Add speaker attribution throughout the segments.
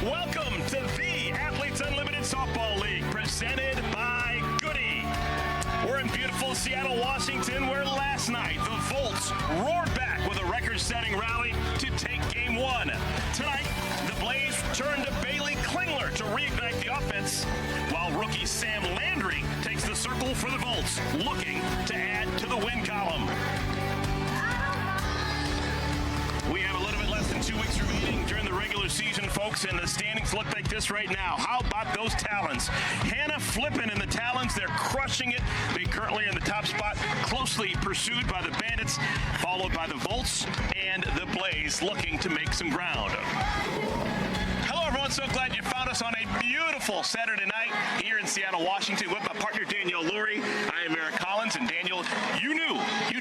Speaker 1: Welcome to the Athletes Unlimited Softball League, presented by Goody. We're in beautiful Seattle, Washington, where last night the Volts roared back with a record-setting rally to take Game 1. Tonight, the Blaze turn to Bailey Klingler to reignite the offense, while rookie Sam Landry takes the circle for the Volts, looking to add to the win column. We have a little bit less than 2 weeks remaining during the regular season, folks, and the standings look like this right now. How about those Talons? Hannah flipping in the Talons. They're crushing it. They currently are in the top spot, closely pursued by the Bandits, followed by the Volts and the Blaze, looking to make some ground. Hello, everyone. So glad you found us on a beautiful Saturday night here in Seattle, Washington, with my partner, Danielle Lurie. I am Eric Collins, and Daniel, you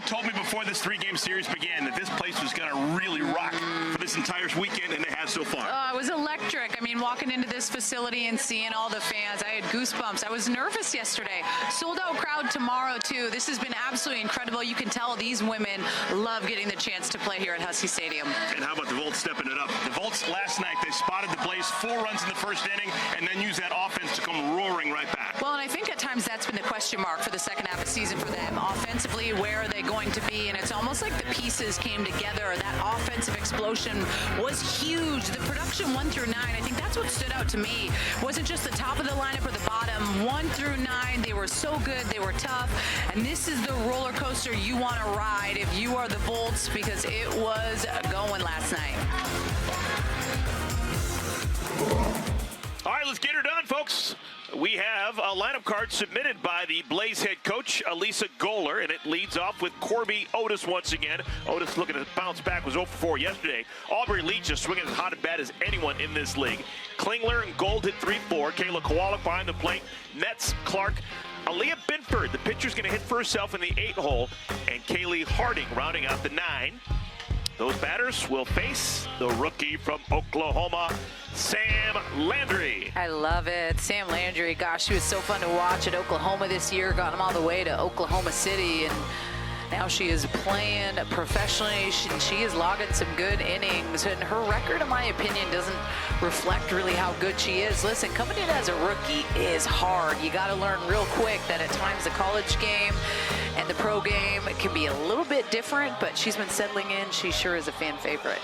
Speaker 1: told me before this three-game series began that this place was going to really rock for this entire weekend, and it has so far.
Speaker 2: It was electric. I mean, walking into this facility and seeing all the fans, I had goosebumps. I was nervous yesterday. Sold-out crowd tomorrow, too. This has been absolutely incredible. You can tell these women love getting the chance to play here at Husky Stadium.
Speaker 1: And how about the Volts stepping it up? The Volts last night, they spotted the Blaze 4 runs in the first inning and then used that offense to come roaring right back.
Speaker 2: Well, and I think at times that's been the question mark for the second half of the season for them. Offensively, where are they going to be? And it's almost like the pieces came together. That offensive explosion was huge. The production 1 through 9, I think that's what stood out to me. It wasn't just the top of the lineup or the bottom. 1 through 9, they were so good. They were tough. And this is the roller coaster you want to ride if you are the Volts, because it was going last night.
Speaker 1: All right, let's get her done, folks. We have a lineup card submitted by the Blaze head coach, Elisa Goller, and it leads off with Corby Otis once again. Otis looking to bounce back, was 0 for 4 yesterday. Aubrey Leach is swinging as hot and bad as anyone in this league. Klingler and Gold hit 3-4. Kayla Kowalik behind the plate. Nets, Clark. Aaliyah Binford, the pitcher's going to hit for herself in the 8-hole. And Kaylee Harding rounding out the 9. Those batters will face the rookie from Oklahoma, Sam Landry.
Speaker 2: I love it. Sam Landry, gosh, she was so fun to watch at Oklahoma this year. Got him all the way to Oklahoma City, and now she is playing professionally. She is logging some good innings, and her record, in my opinion, doesn't reflect really how good she is. Listen, coming in as a rookie is hard. You got to learn real quick that at times the college game and the pro game can be a little bit different, but she's been settling in. She sure is a fan favorite.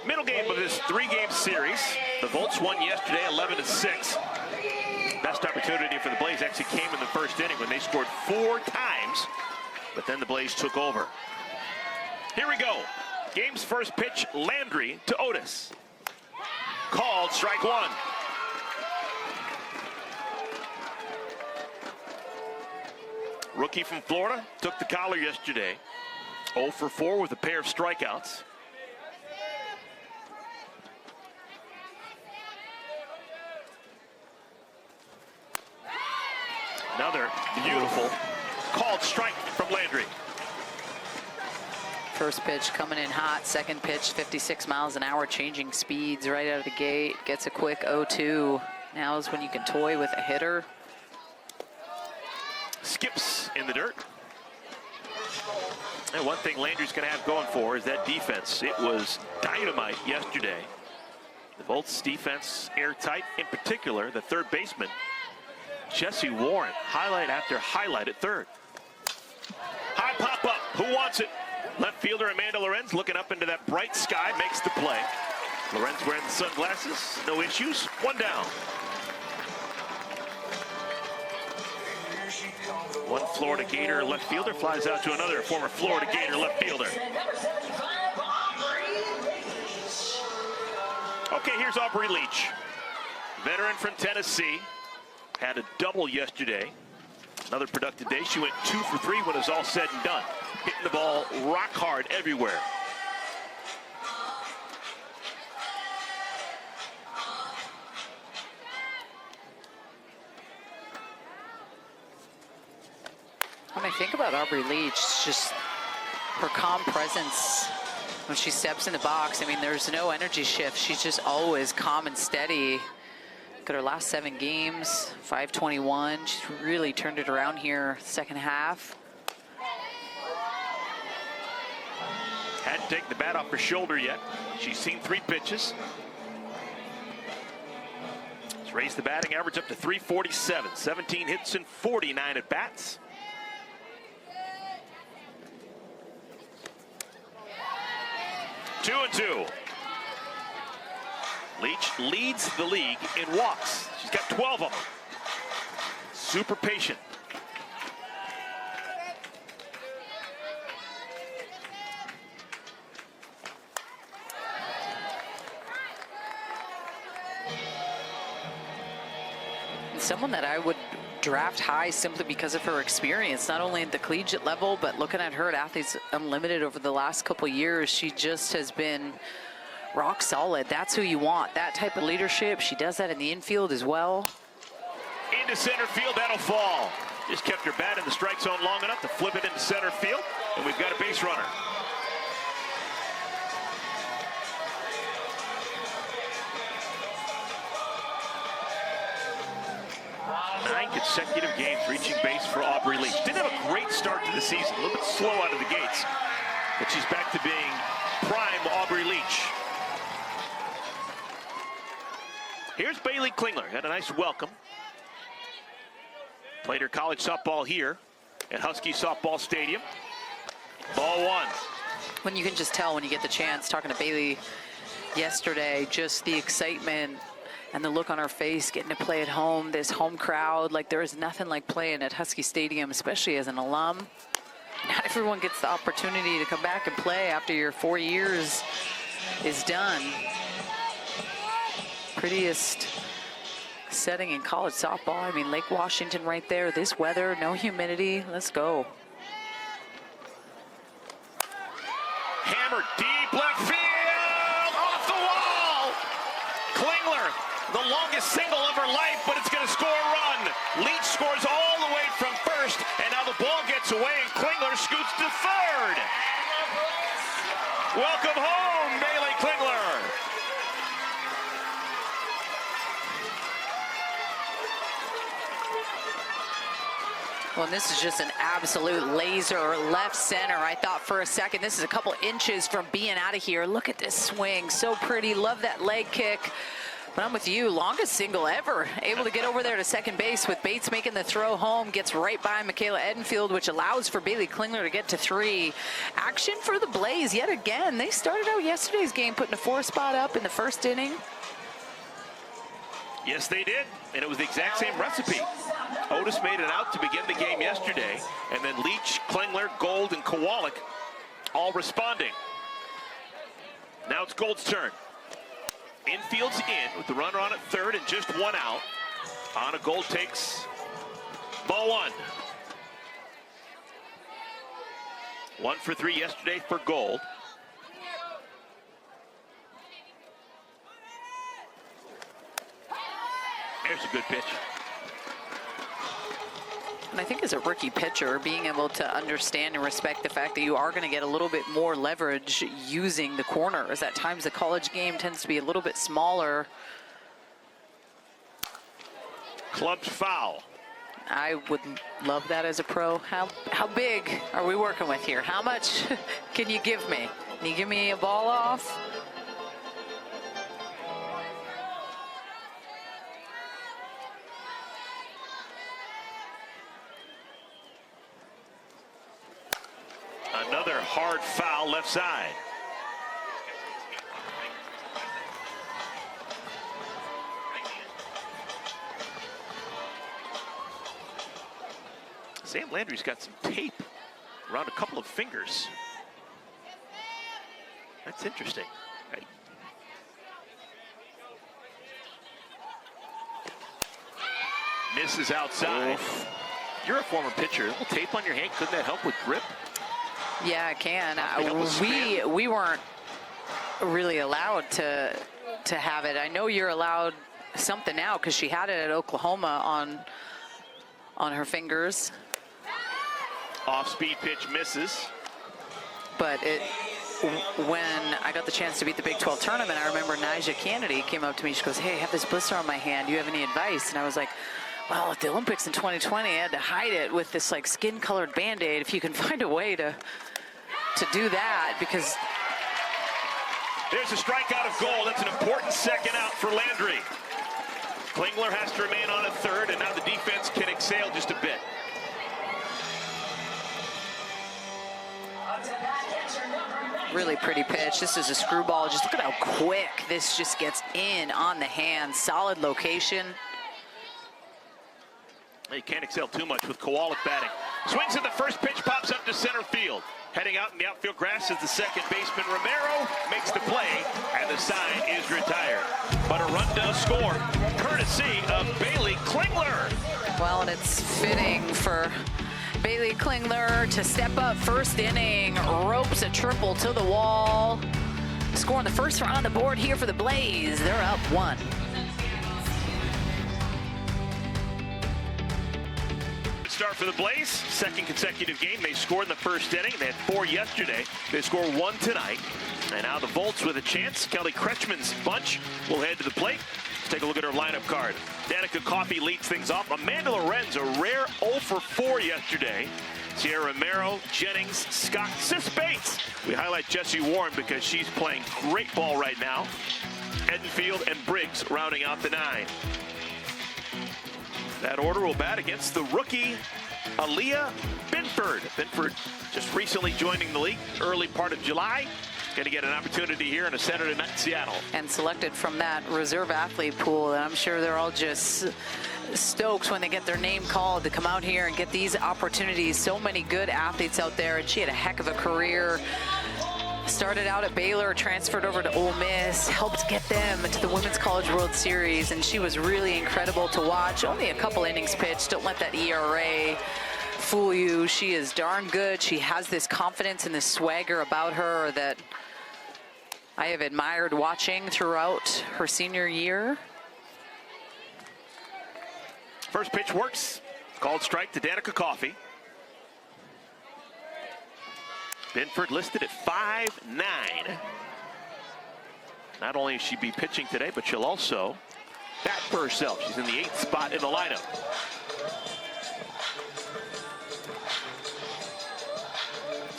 Speaker 1: Middle game of this 3-game series. The Volts won yesterday 11-6. Best opportunity for the Blaze actually came in the first inning when they scored 4 times, but then the Blaze took over. Here we go. Game's first pitch, Landry to Otis. Called strike 1. Rookie from Florida took the collar yesterday. 0 for 4 with a pair of strikeouts. Another beautiful called strike from Landry.
Speaker 2: First pitch coming in hot. Second pitch, 56 miles an hour, changing speeds right out of the gate. Gets a quick 0-2. Now is when you can toy with a hitter.
Speaker 1: Skips in the dirt. And one thing Landry's going to have going for is that defense. It was dynamite yesterday. The Volts defense airtight, in particular the third baseman, Jesse Warren, highlight after highlight at third. High pop up. Who wants it? Left fielder Amanda Lorenz looking up into that bright sky, makes the play. Lorenz wearing the sunglasses, no issues. 1 down. One Florida Gator left fielder flies out to another former Florida Gator left fielder. Okay, here's Aubrey Leach, veteran from Tennessee. Had a double yesterday. Another productive day. She went 2 for 3 when it was all said and done. Hitting the ball rock hard everywhere.
Speaker 2: When I think about Aubrey Leach, it's just her calm presence when she steps in the box. I mean, there's no energy shift. She's just always calm and steady. Look at her last 7 games, 521. She's really turned it around here second half.
Speaker 1: Hadn't taken the bat off her shoulder yet. She's seen 3 pitches. raised the batting average up to 347. 17 hits and 49 at bats. Two and two. Leach leads the league in walks. She's got 12 of them. Super patient.
Speaker 2: Someone that I would draft high simply because of her experience, not only at the collegiate level, but looking at her at Athletes Unlimited over the last couple years, she just has been rock solid. That's who you want, that type of leadership. She does that in the infield as well.
Speaker 1: Into center field, that'll fall. Just kept her bat in the strike zone long enough to flip it into center field, and we've got a base runner. 9 consecutive games reaching base for Aubrey Leach. Didn't have a great start to the season, a little bit slow out of the gates, but she's back to being prime Aubrey Leach. Here's Bailey Klingler, had a nice welcome. Played her college softball here at Husky Softball Stadium. Ball one.
Speaker 2: When you can just tell when you get the chance, talking to Bailey yesterday, just the excitement and the look on her face, getting to play at home, this home crowd. Like, there is nothing like playing at Husky Stadium, especially as an alum. Not everyone gets the opportunity to come back and play after your 4 years is done. Prettiest setting in college softball. I mean, Lake Washington right there. This weather, no humidity. Let's go.
Speaker 1: Hammered deep left field, off the wall. Klingler, the longest single of her life, but it's going to score a run. Leach scores all the way from first, and now the ball gets away, and Klingler scoots to third. Welcome home, Bailey Klingler.
Speaker 2: Well, and this is just an absolute laser left center. I thought for a second this is a couple inches from being out of here. Look at this swing, so pretty. Love that leg kick. But I'm with you, longest single ever. Able to get over there to second base with Bates making the throw home. Gets right by M Edenfield, which allows for Bailey Klingler to get to 3. Action for the Blaze yet again. They started out yesterday's game putting a 4 spot up in the first inning.
Speaker 1: Yes, they did, and it was the exact same recipe. Otis made it out to begin the game yesterday, and then Leach, Klingler, Gold, and Kowalik all responding. Now it's Gold's turn. Infield's in with the runner on at third and just 1 out. Anna Gold takes ball 1. 1 for 3 yesterday for Gold. There's a good pitch.
Speaker 2: And I think as a rookie pitcher, being able to understand and respect the fact that you are going to get a little bit more leverage using the corners. At times the college game tends to be a little bit smaller.
Speaker 1: Clubbed foul.
Speaker 2: I would love that as a pro. How big are we working with here? How much can you give me? Can you give me a ball off?
Speaker 1: Another hard foul left side. Sam Landry's got some tape around a couple of fingers. That's interesting. Right. Misses outside. Oof. You're a former pitcher. A little tape on your hand, couldn't that help with grip?
Speaker 2: Yeah, it can. We weren't really allowed to have it. I know you're allowed something now because she had it at Oklahoma on her fingers.
Speaker 1: Off-speed pitch misses.
Speaker 2: But when I got the chance to beat the Big 12 tournament, I remember Nyjah Kennedy came up to me. She goes, "Hey, I have this blister on my hand. Do you have any advice?" And I was like, well, at the Olympics in 2020, I had to hide it with this like skin-colored Band-Aid. If you can find a way to do that, because
Speaker 1: there's a strikeout of Gold. That's an important second out for Landry. Klingler
Speaker 2: really pretty pitch. This is a screwball. Just look at how quick this just gets in on the hand. Solid location.
Speaker 1: You can't excel too much with Kowalik batting. Swings at the first pitch, pops up to center field. Heading out in the outfield grass is the second baseman. Romero makes the play, and the sign is retired. But a run does score, courtesy of Bailey Klingler.
Speaker 2: Well, and it's fitting for Bailey Klingler to step up first inning, ropes a triple to the wall. Scoring the first run on the board here for the Blaze. They're up 1.
Speaker 1: Start for the Blaze, second consecutive game. They scored in the first inning. They had 4 yesterday. They score 1 tonight. And now the Volts with a chance. Kelly Kretschmann's bunch will head to the plate. Let's take a look at her lineup card. Danica Coffey leads things off. Amanda Lorenz, a rare 0 for 4 yesterday. Sierra Romero, Jennings, Scott, Sis Bates. We highlight Jessie Warren because she's playing great ball right now. Edenfield and Briggs rounding out the 9. That order will bat against the rookie, Aaliyah Binford. Binford just recently joining the league, early part of July. Going to get an opportunity here on a Saturday night in Seattle.
Speaker 2: And selected from that reserve athlete pool. And I'm sure they're all just stoked when they get their name called to come out here and get these opportunities. So many good athletes out there, and she had a heck of a career. Started out at Baylor, transferred over to Ole Miss, helped get them to the Women's College World Series, and she was really incredible to watch. Only a couple innings pitched. Don't let that ERA fool you. She is darn good. She has this confidence and this swagger about her that I have admired watching throughout her senior year.
Speaker 1: First pitch works. Called strike to Danica Coffey. Binford listed at 5'9". Not only will she be pitching today, but she'll also bat for herself. She's in the 8th spot in the lineup.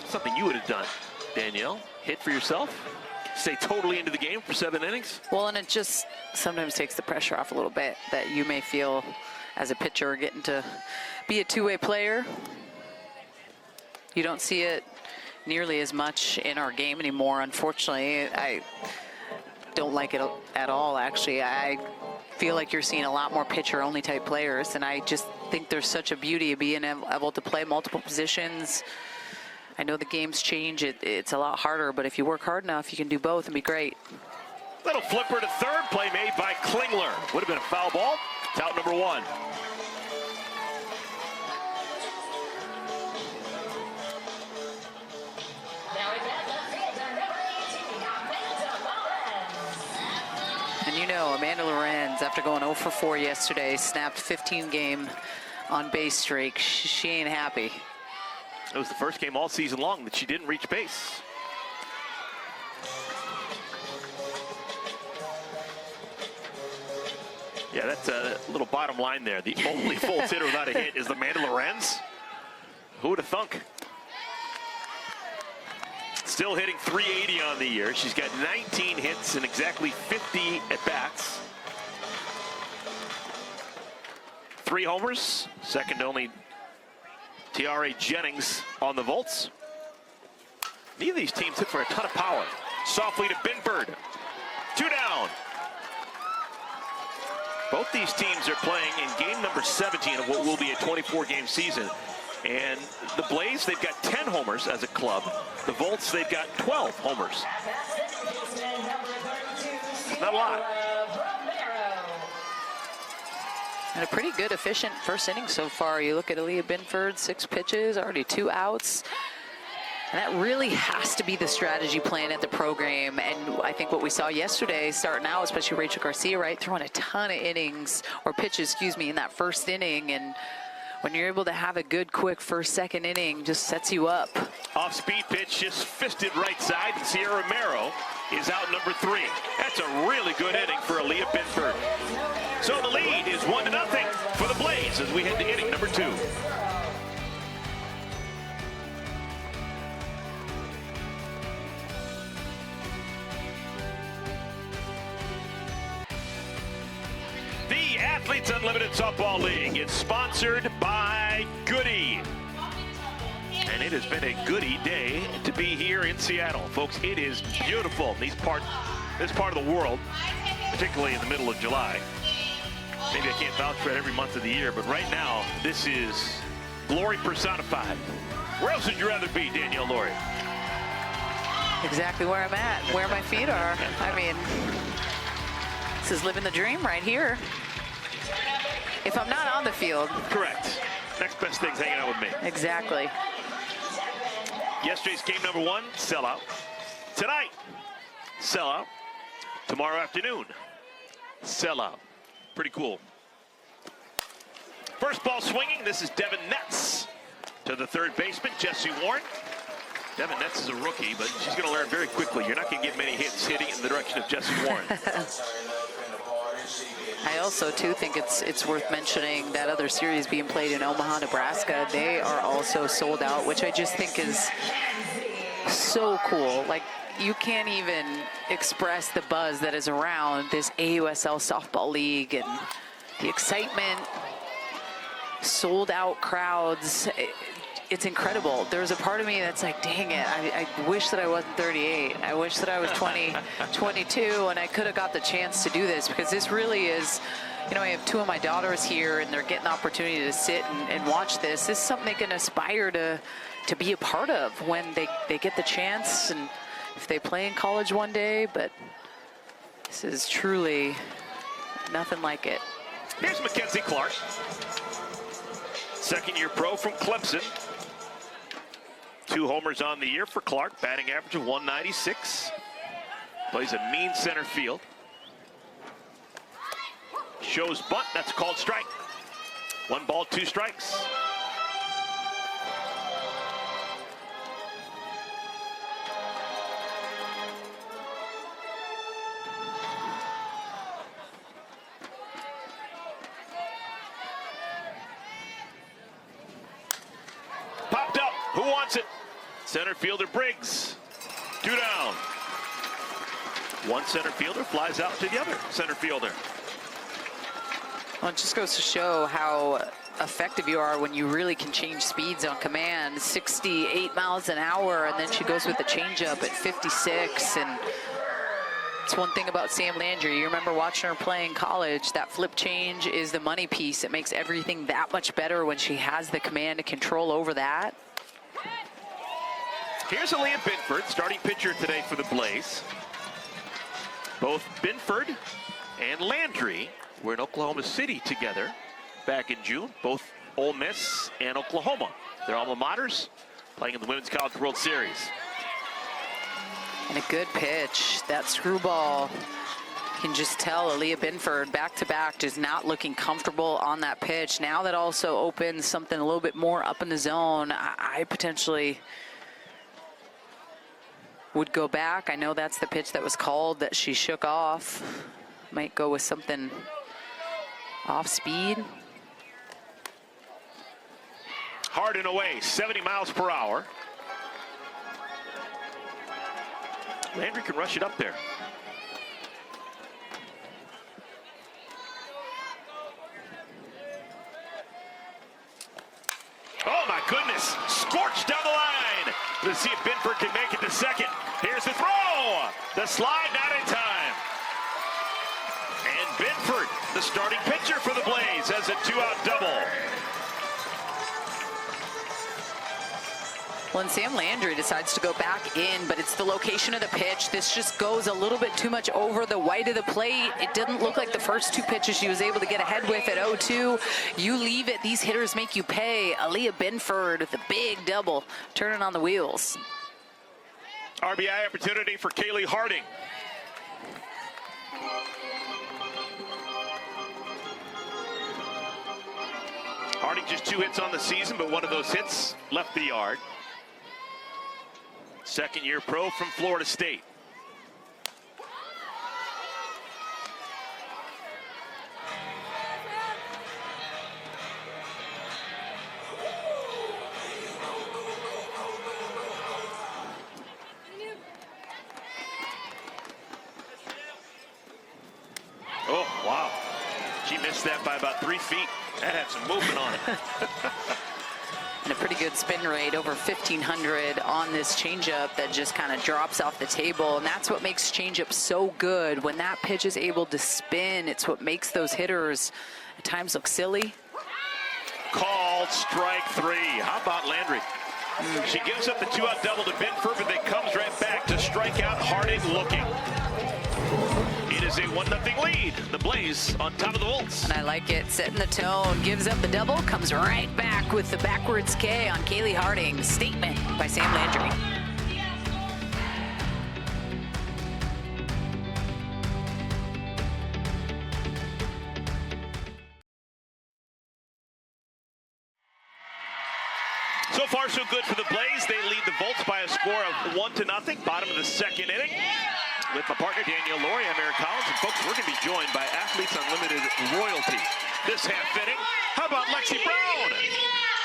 Speaker 1: Something you would have done, Danielle. Hit for yourself. Stay totally into the game for 7 innings.
Speaker 2: Well, and it just sometimes takes the pressure off a little bit that you may feel as a pitcher getting to be a two-way player. You don't see it nearly as much in our game anymore, unfortunately. I don't like it at all, actually. I feel like you're seeing a lot more pitcher-only type players, and I just think there's such a beauty of being able to play multiple positions. I know the games change. It's a lot harder, but if you work hard enough, you can do both and be great.
Speaker 1: Little flipper to third, play made by Klingler. Would have been a foul ball. It's out number 1.
Speaker 2: And you know, Amanda Lorenz, after going 0 for 4 yesterday, snapped 15-game on base streak. She ain't happy.
Speaker 1: It was the first game all season long that she didn't reach base. Yeah, that's a little bottom line there. The only Volts hitter without a hit is Amanda Lorenz. Who would have thunk? Still hitting .380 on the year. She's got 19 hits and exactly 50 at-bats. 3 homers, second only Tiare Jennings on the Volts. Neither of these teams hit for a ton of power. Softly to Binford. 2 down. Both these teams are playing in game number 17 of what will be a 24-game season. And the Blaze, they've got 10 homers as a club. The Volts, they've got 12 homers. Not a lot.
Speaker 2: And a pretty good, efficient first inning so far. You look at Aaliyah Binford, 6 pitches, already 2 outs. And that really has to be the strategy plan at the program. And I think what we saw yesterday, starting out, especially Rachel Garcia, right, throwing a ton of innings, or pitches, excuse me, in that first inning. And when you're able to have a good, quick first, second inning, just sets you up.
Speaker 1: Off-speed pitch, just fisted right side, and Sierra Romero is out number 3. That's a really good inning for Aaliyah Binford. So the lead is 1-0 for the Blaze as we head to inning number 2. The Athletes Unlimited Softball League is sponsored by Goody.
Speaker 3: And it has been a goody day to be here in Seattle. Folks, it is beautiful. This part of the world, particularly in the middle of July. Maybe I can't vouch for it every month of the year, but right now, this is glory personified. Where else would you rather be, Danielle Laurie?
Speaker 2: Exactly where I'm at, where my feet are. I mean, this is living the dream right here. If I'm not on the field.
Speaker 3: Correct. Next best thing's hanging out with me.
Speaker 2: Exactly.
Speaker 3: Yesterday's game number 1, sellout. Tonight, sellout. Tomorrow afternoon, sellout. Pretty cool. First ball swinging. This is Devin Netz to the third baseman, Jesse Warren. Devin Netz is a rookie, but she's going to learn very quickly. You're not going to get many hits hitting in the direction of Jesse Warren.
Speaker 2: I also, too, think it's worth mentioning that other series being played in Omaha, Nebraska. They are also sold out, which I just think is so cool. Like, you can't even express the buzz that is around this AUSL softball league and the excitement, sold out crowds. It's incredible. There's a part of me that's like, dang it, I wish that I wasn't 38. I wish that I was 22, and I could have got the chance to do this, because this really is, you know, I have 2 of my daughters here, and they're getting the opportunity to sit and watch this. This is something they can aspire to be a part of when they get the chance, and if they play in college one day. But this is truly nothing like it.
Speaker 3: Here's McKenzie Clark, second-year pro from Clemson. 2 homers on the year for Clark, batting average of 196. Plays a mean center field. Shows bunt, that's called strike. 1 ball, 2 strikes. Popped up, who wants it? Center fielder Briggs, 2 down. 1 center fielder flies out to the other center fielder.
Speaker 2: Well, it just goes to show how effective you are when you really can change speeds on command. 68 miles an hour, and then she goes with the changeup at 56. And it's one thing about Sam Landry. You remember watching her play in college. That flip change is the money piece. It makes everything that much better when she has the command and control over that.
Speaker 3: Here's Aaliyah Binford, starting pitcher today for the Blaze. Both Binford and Landry were in Oklahoma City together back in June. Both Ole Miss and Oklahoma. Their alma maters, playing in the Women's College World Series.
Speaker 2: And a good pitch. That screwball, you can just tell Aaliyah Binford back-to-back just not looking comfortable on that pitch. Now that also opens something a little bit more up in the zone. I potentially would go back. I know that's the pitch that was called that she shook off. Might go with something off speed.
Speaker 3: Hard and away, 70 miles per hour. Landry can rush it up there. Oh my goodness, scorched down the line. Let's see if Binford can make it to second. Here's the throw. The slide not in time. And Binford, the starting pitcher for the Blaze, has a 2-out double.
Speaker 2: Well, and Sam Landry decides to go back in, but it's the location of the pitch. This just goes a little bit too much over the white of the plate. It didn't look like the first 2 pitches she was able to get ahead with at 0-2. You leave it, these hitters make you pay. Aaliyah Binford with a big double, turning on the wheels.
Speaker 3: RBI opportunity for Kaylee Harding. Harding just 2 hits on the season, but one of those hits left the yard. Second-year pro from Florida State. Oh, wow. She missed that by about 3 feet. That had some movement on it.
Speaker 2: And a pretty good spin rate, over 1,500 on this changeup that just kind of drops off the table. And that's what makes changeup so good. When that pitch is able to spin, it's what makes those hitters at times look silly.
Speaker 3: Called strike 3. How about Landry? She gives up the 2-out double to Binford, but then comes right back to strike out Harding looking. It is a 1-0 lead. The Blaze on top of the Volts.
Speaker 2: And I like it, setting the tone, gives up the double, comes right back with the backwards K on Kaylee Harding. Statement by Sam Landry.
Speaker 3: So far, so good for the Blaze. They lead the Volts by a score of 1-0. Bottom of the second inning. With my partner, Danielle Laurie, I'm Eric Collins. And folks, we're going to be joined by Athletes Unlimited royalty this half inning. How about Lexi Brown?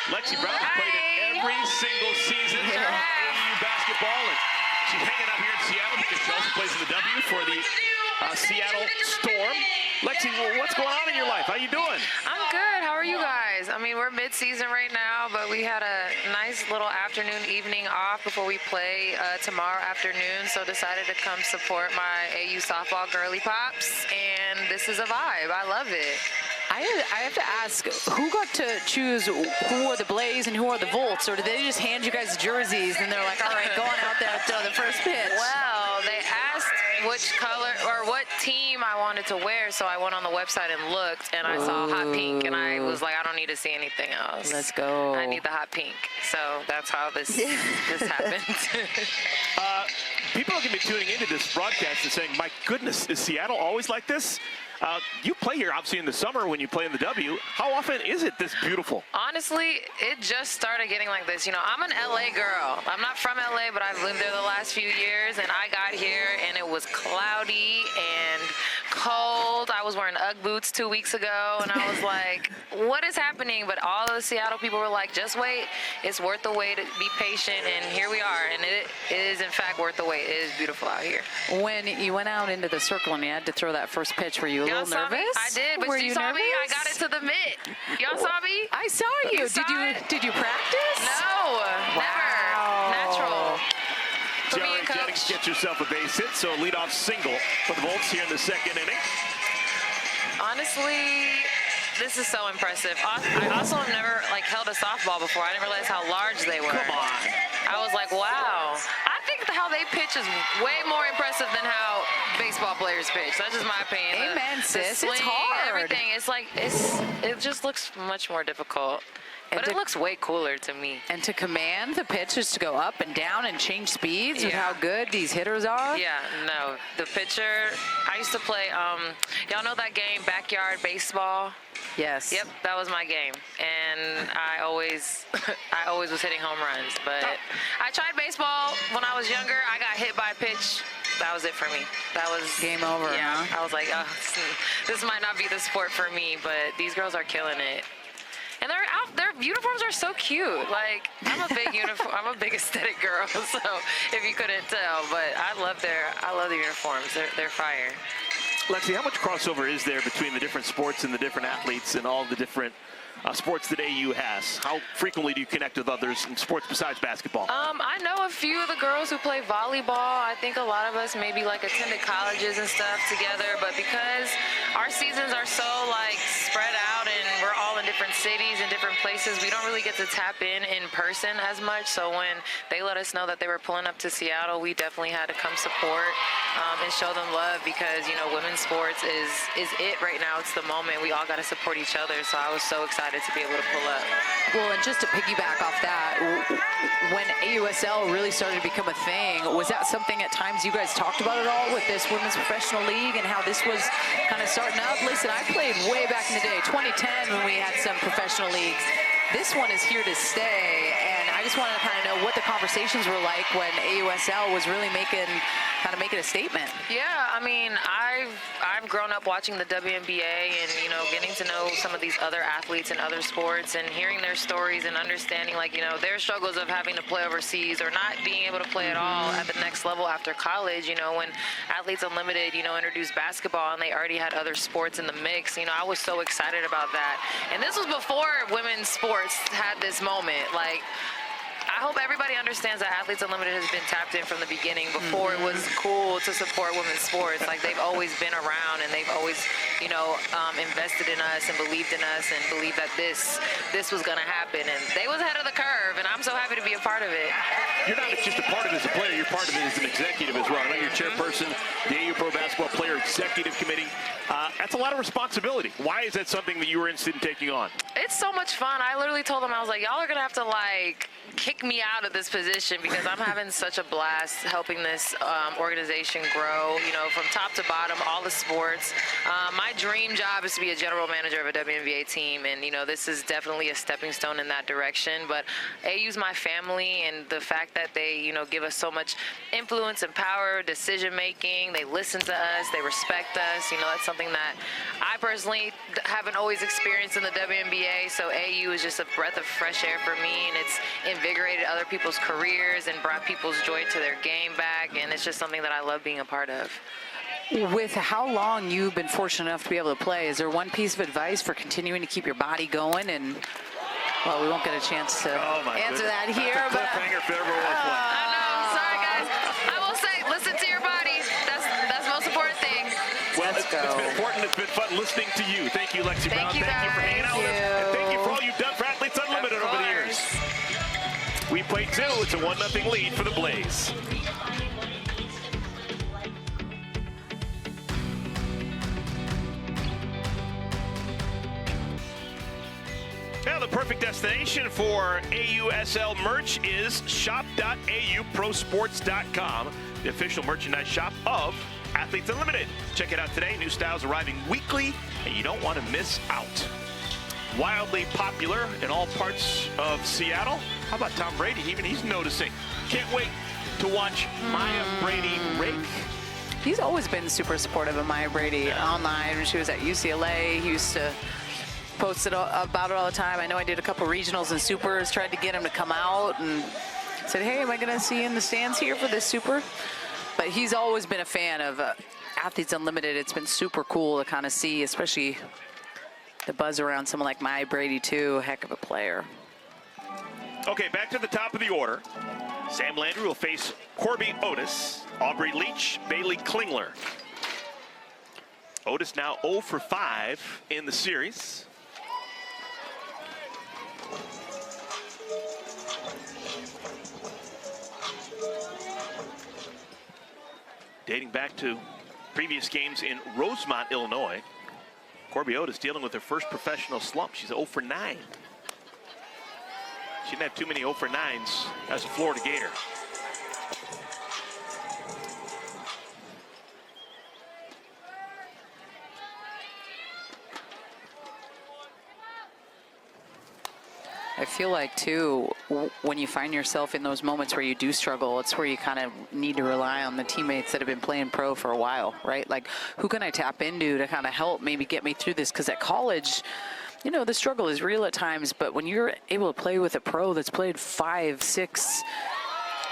Speaker 3: Lexi Brown has played in every single season of AU basketball. And she's hanging out here in Seattle because she also plays in the W for the Seattle Storm. Lexi, what's going on in your life? How you doing?
Speaker 4: I'm good. How are you guys? I mean, we're mid-season right now, but we had a nice little afternoon, evening off before we play tomorrow afternoon, so decided to come support my AU softball girly pops, and this is a vibe. I love it.
Speaker 2: I have to ask, who got to choose who are the Blaze and who are the Volts, or did they just hand you guys jerseys and they're like, all right, going out there to the first pitch?
Speaker 4: Well, they asked which color or what team I wanted to wear, so I went on the website and looked, and I saw hot pink, and I was like, I don't need to see anything else.
Speaker 2: Let's go.
Speaker 4: I need the hot pink. So that's how this happened.
Speaker 3: People are going to be tuning into this broadcast and saying, my goodness, is Seattle always like this? You play here, obviously, in the summer when you play in the W. How often is it this beautiful?
Speaker 4: Honestly, it just started getting like this. You know, I'm an LA girl. I'm not from LA, but I've lived there the last few years, and I got here, and it was cloudy and cold. I was wearing Ugg boots 2 weeks ago, and I was like, what is happening? But all of the Seattle people were like, just wait. It's worth the wait. Be patient, and here we are. And it is, in fact, worth the wait. It is beautiful out here.
Speaker 2: When you went out into the circle and you had to throw that first pitch, were you a little nervous?
Speaker 4: I did, but you saw me. I got it to the mitt. Y'all saw me?
Speaker 2: I saw you. Did you practice?
Speaker 4: No, never. Natural.
Speaker 3: Jerry Jennings gets yourself a base hit, so a leadoff single for the Volts here in the second inning.
Speaker 4: Honestly, this is so impressive. I also have never held a softball before. I didn't realize how large they were.
Speaker 3: Come on.
Speaker 4: I was like, wow. I think how they pitch is way more impressive than how baseball players pitch. That's just my opinion.
Speaker 2: Amen, sis.
Speaker 4: The swing,
Speaker 2: it's hard.
Speaker 4: Everything. It just looks much more difficult. But it looks way cooler to me.
Speaker 2: And to command the pitches to go up and down and change speeds with how good these hitters are?
Speaker 4: Yeah, no. The pitcher, I used to play, y'all know that game, backyard baseball?
Speaker 2: Yes.
Speaker 4: Yep, that was my game. And I always was hitting home runs. But I tried baseball when I was younger. I got hit by a pitch. That was it for me. That was
Speaker 2: game over.
Speaker 4: Yeah,
Speaker 2: huh?
Speaker 4: I was like, oh, this might not be the sport for me, but these girls are killing it. And their uniforms are so cute. Like, I'm a big aesthetic girl, so if you couldn't tell, but I love the uniforms. They're fire.
Speaker 3: Lexi, how much crossover is there between the different sports and the different athletes and all the different sports that AU has? How frequently do you connect with others in sports besides basketball?
Speaker 4: I know a few of the girls who play volleyball. I think a lot of us maybe attended colleges and stuff together, but because our seasons are so spread out and we're all in different cities and different places, we don't really get to tap in person as much. So when they let us know that they were pulling up to Seattle, we definitely had to come support and show them love, because women's sports is it right now. It's the moment. We all got to support each other. So I was so excited to be able to pull up.
Speaker 2: Well, and just to piggyback off that, when AUSL really started to become a thing, was that something at times you guys talked about at all with this women's professional league and how this was kind of starting up? Listen, I played way back in the day, 2010, when we had some professional leagues. This one is here to stay, and I just wanted to kind of know what the conversations were like when AUSL was really making kind of making a statement.
Speaker 4: Yeah, I mean, I've grown up watching the WNBA and, you know, getting to know some of these other athletes in other sports and hearing their stories and understanding, like, you know, their struggles of having to play overseas or not being able to play at all at the next level after college. You know, when Athletes Unlimited, you know, introduced basketball and they already had other sports in the mix, you know, I was so excited about that. And this was before women's sports had this moment. Like, I hope everybody understands that Athletes Unlimited has been tapped in from the beginning. Before it was cool to support women's sports. Like, they've always been around and they've always, you know, invested in us and believed in us and believed that this was going to happen. And they was ahead of the curve, and I'm so happy to be a part of it.
Speaker 3: You're not just a part of it as a player, you're part of it as an executive as well. I know you're chairperson, the AU Pro Basketball Player Executive Committee. That's a lot of responsibility. Why is that something that you were interested in taking on?
Speaker 4: It's so much fun. I literally told them, I was like, y'all are going to have to, like, kick me out of this position because I'm having such a blast helping this organization grow, you know, from top to bottom, all the sports. My dream job is to be a general manager of a WNBA team, and, you know, this is definitely a stepping stone in that direction. But AU's my family, and the fact that they, you know, give us so much influence and power, decision-making, they listen to us, they respect us, you know, that's something that I personally haven't always experienced in the WNBA, so AU is just a breath of fresh air for me, and it's invigorated other people's careers and brought people's joy to their game back, and it's just something that I love being a part of.
Speaker 2: With how long you've been fortunate enough to be able to play, is there one piece of advice for continuing to keep your body going? And, well, we won't get a chance to answer that here.
Speaker 3: That's a cliffhanger if there ever was one.
Speaker 4: I know, sorry guys. I will say, listen to your body. That's the most important thing.
Speaker 3: Well, it's been important. It's been fun listening to you. Thank you, Lexi Brown.
Speaker 4: Thank you
Speaker 3: for hanging out with us. And thank you for all you've done for Athletes Unlimited over the years. We played 2. It's a 1-0 lead for the Blaze. Now, the perfect destination for AUSL merch is shop.auprosports.com, the official merchandise shop of Athletes Unlimited. Check it out today. New styles arriving weekly, and you don't want to miss out. Wildly popular in all parts of Seattle. How about Tom Brady? Even he's noticing. Can't wait to watch Maya Brady rake.
Speaker 2: He's always been super supportive of Maya Brady online. When she was at UCLA, he used to post about it all the time. I know I did a couple regionals and supers, tried to get him to come out and said, hey, am I going to see you in the stands here for this super? But he's always been a fan of Athletes Unlimited. It's been super cool to kind of see, especially the buzz around someone like Maya Brady, too. Heck of a player.
Speaker 3: Okay, back to the top of the order. Sam Landry will face Corby Otis, Aubrey Leach, Bailey Klingler. Otis now 0 for 5 in the series. Dating back to previous games in Rosemont, Illinois, Corby Otis dealing with her first professional slump. She's 0 for 9. She didn't have too many 0 for 9s as a Florida Gator.
Speaker 2: I feel like, too, when you find yourself in those moments where you do struggle, it's where you kind of need to rely on the teammates that have been playing pro for a while, right? Like, who can I tap into to kind of help maybe get me through this? Because at college, you know, the struggle is real at times, but when you're able to play with a pro that's played 5, 6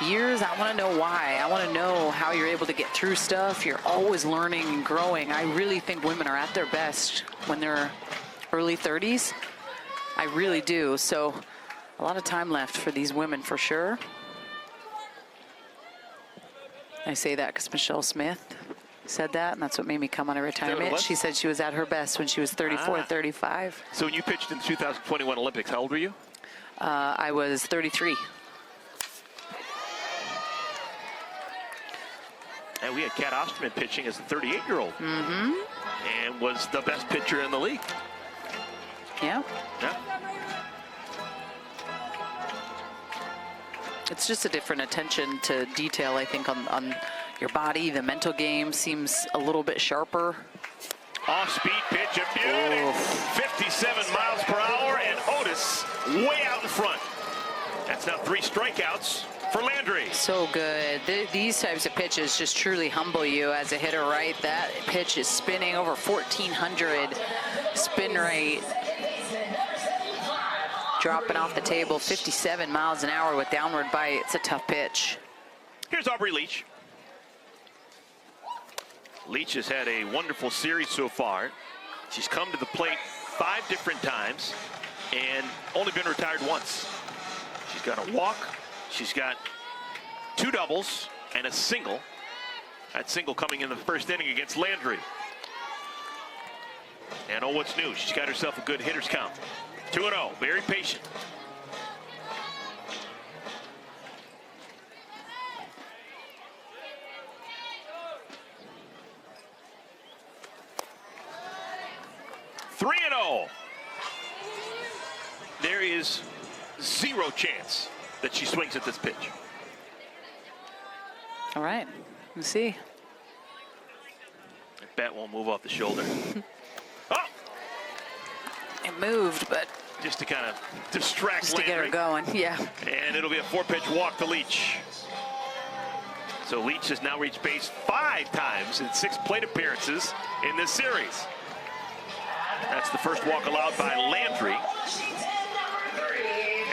Speaker 2: years, I want to know why. I want to know how you're able to get through stuff. You're always learning and growing. I really think women are at their best when they're early 30s. I really do. So a lot of time left for these women for sure. I say that because Michelle Smith said that, and that's what made me come out of retirement. She said she was at her best when she was 34, 35.
Speaker 3: So when you pitched in the 2021 Olympics, how old were you?
Speaker 2: I was 33.
Speaker 3: And we had Kat Osterman pitching as a 38-year-old. And was the best pitcher in the league.
Speaker 2: Yeah.
Speaker 3: Yeah.
Speaker 2: It's just a different attention to detail, I think, on your body. The mental game seems a little bit sharper.
Speaker 3: Off-speed pitch, a beauty. 57 miles per hour, and Otis way out in front. That's now 3 strikeouts for Landry.
Speaker 2: So good. These types of pitches just truly humble you as a hitter, right? That pitch is spinning over 1,400 spin rate. Dropping off the table, 57 miles an hour with downward bite. It's a tough pitch.
Speaker 3: Here's Aubrey Leach. Leach has had a wonderful series so far. She's come to the plate 5 different times and only been retired once. She's got a walk, she's got 2 doubles and a single. That single coming in the first inning against Landry. And oh, what's new? She's got herself a good hitter's count. 2-0, very patient. Three and 0. There is 0 chance that she swings at this pitch.
Speaker 2: All right, let's see.
Speaker 3: That bat won't move off the shoulder. Oh!
Speaker 2: It moved, but
Speaker 3: Just to kind of distract
Speaker 2: just to get her
Speaker 3: Landry.
Speaker 2: going, yeah.
Speaker 3: And it'll be a 4-pitch walk to Leach. So Leach has now reached base 5 times in 6 plate appearances in this series. That's the first walk allowed by Landry.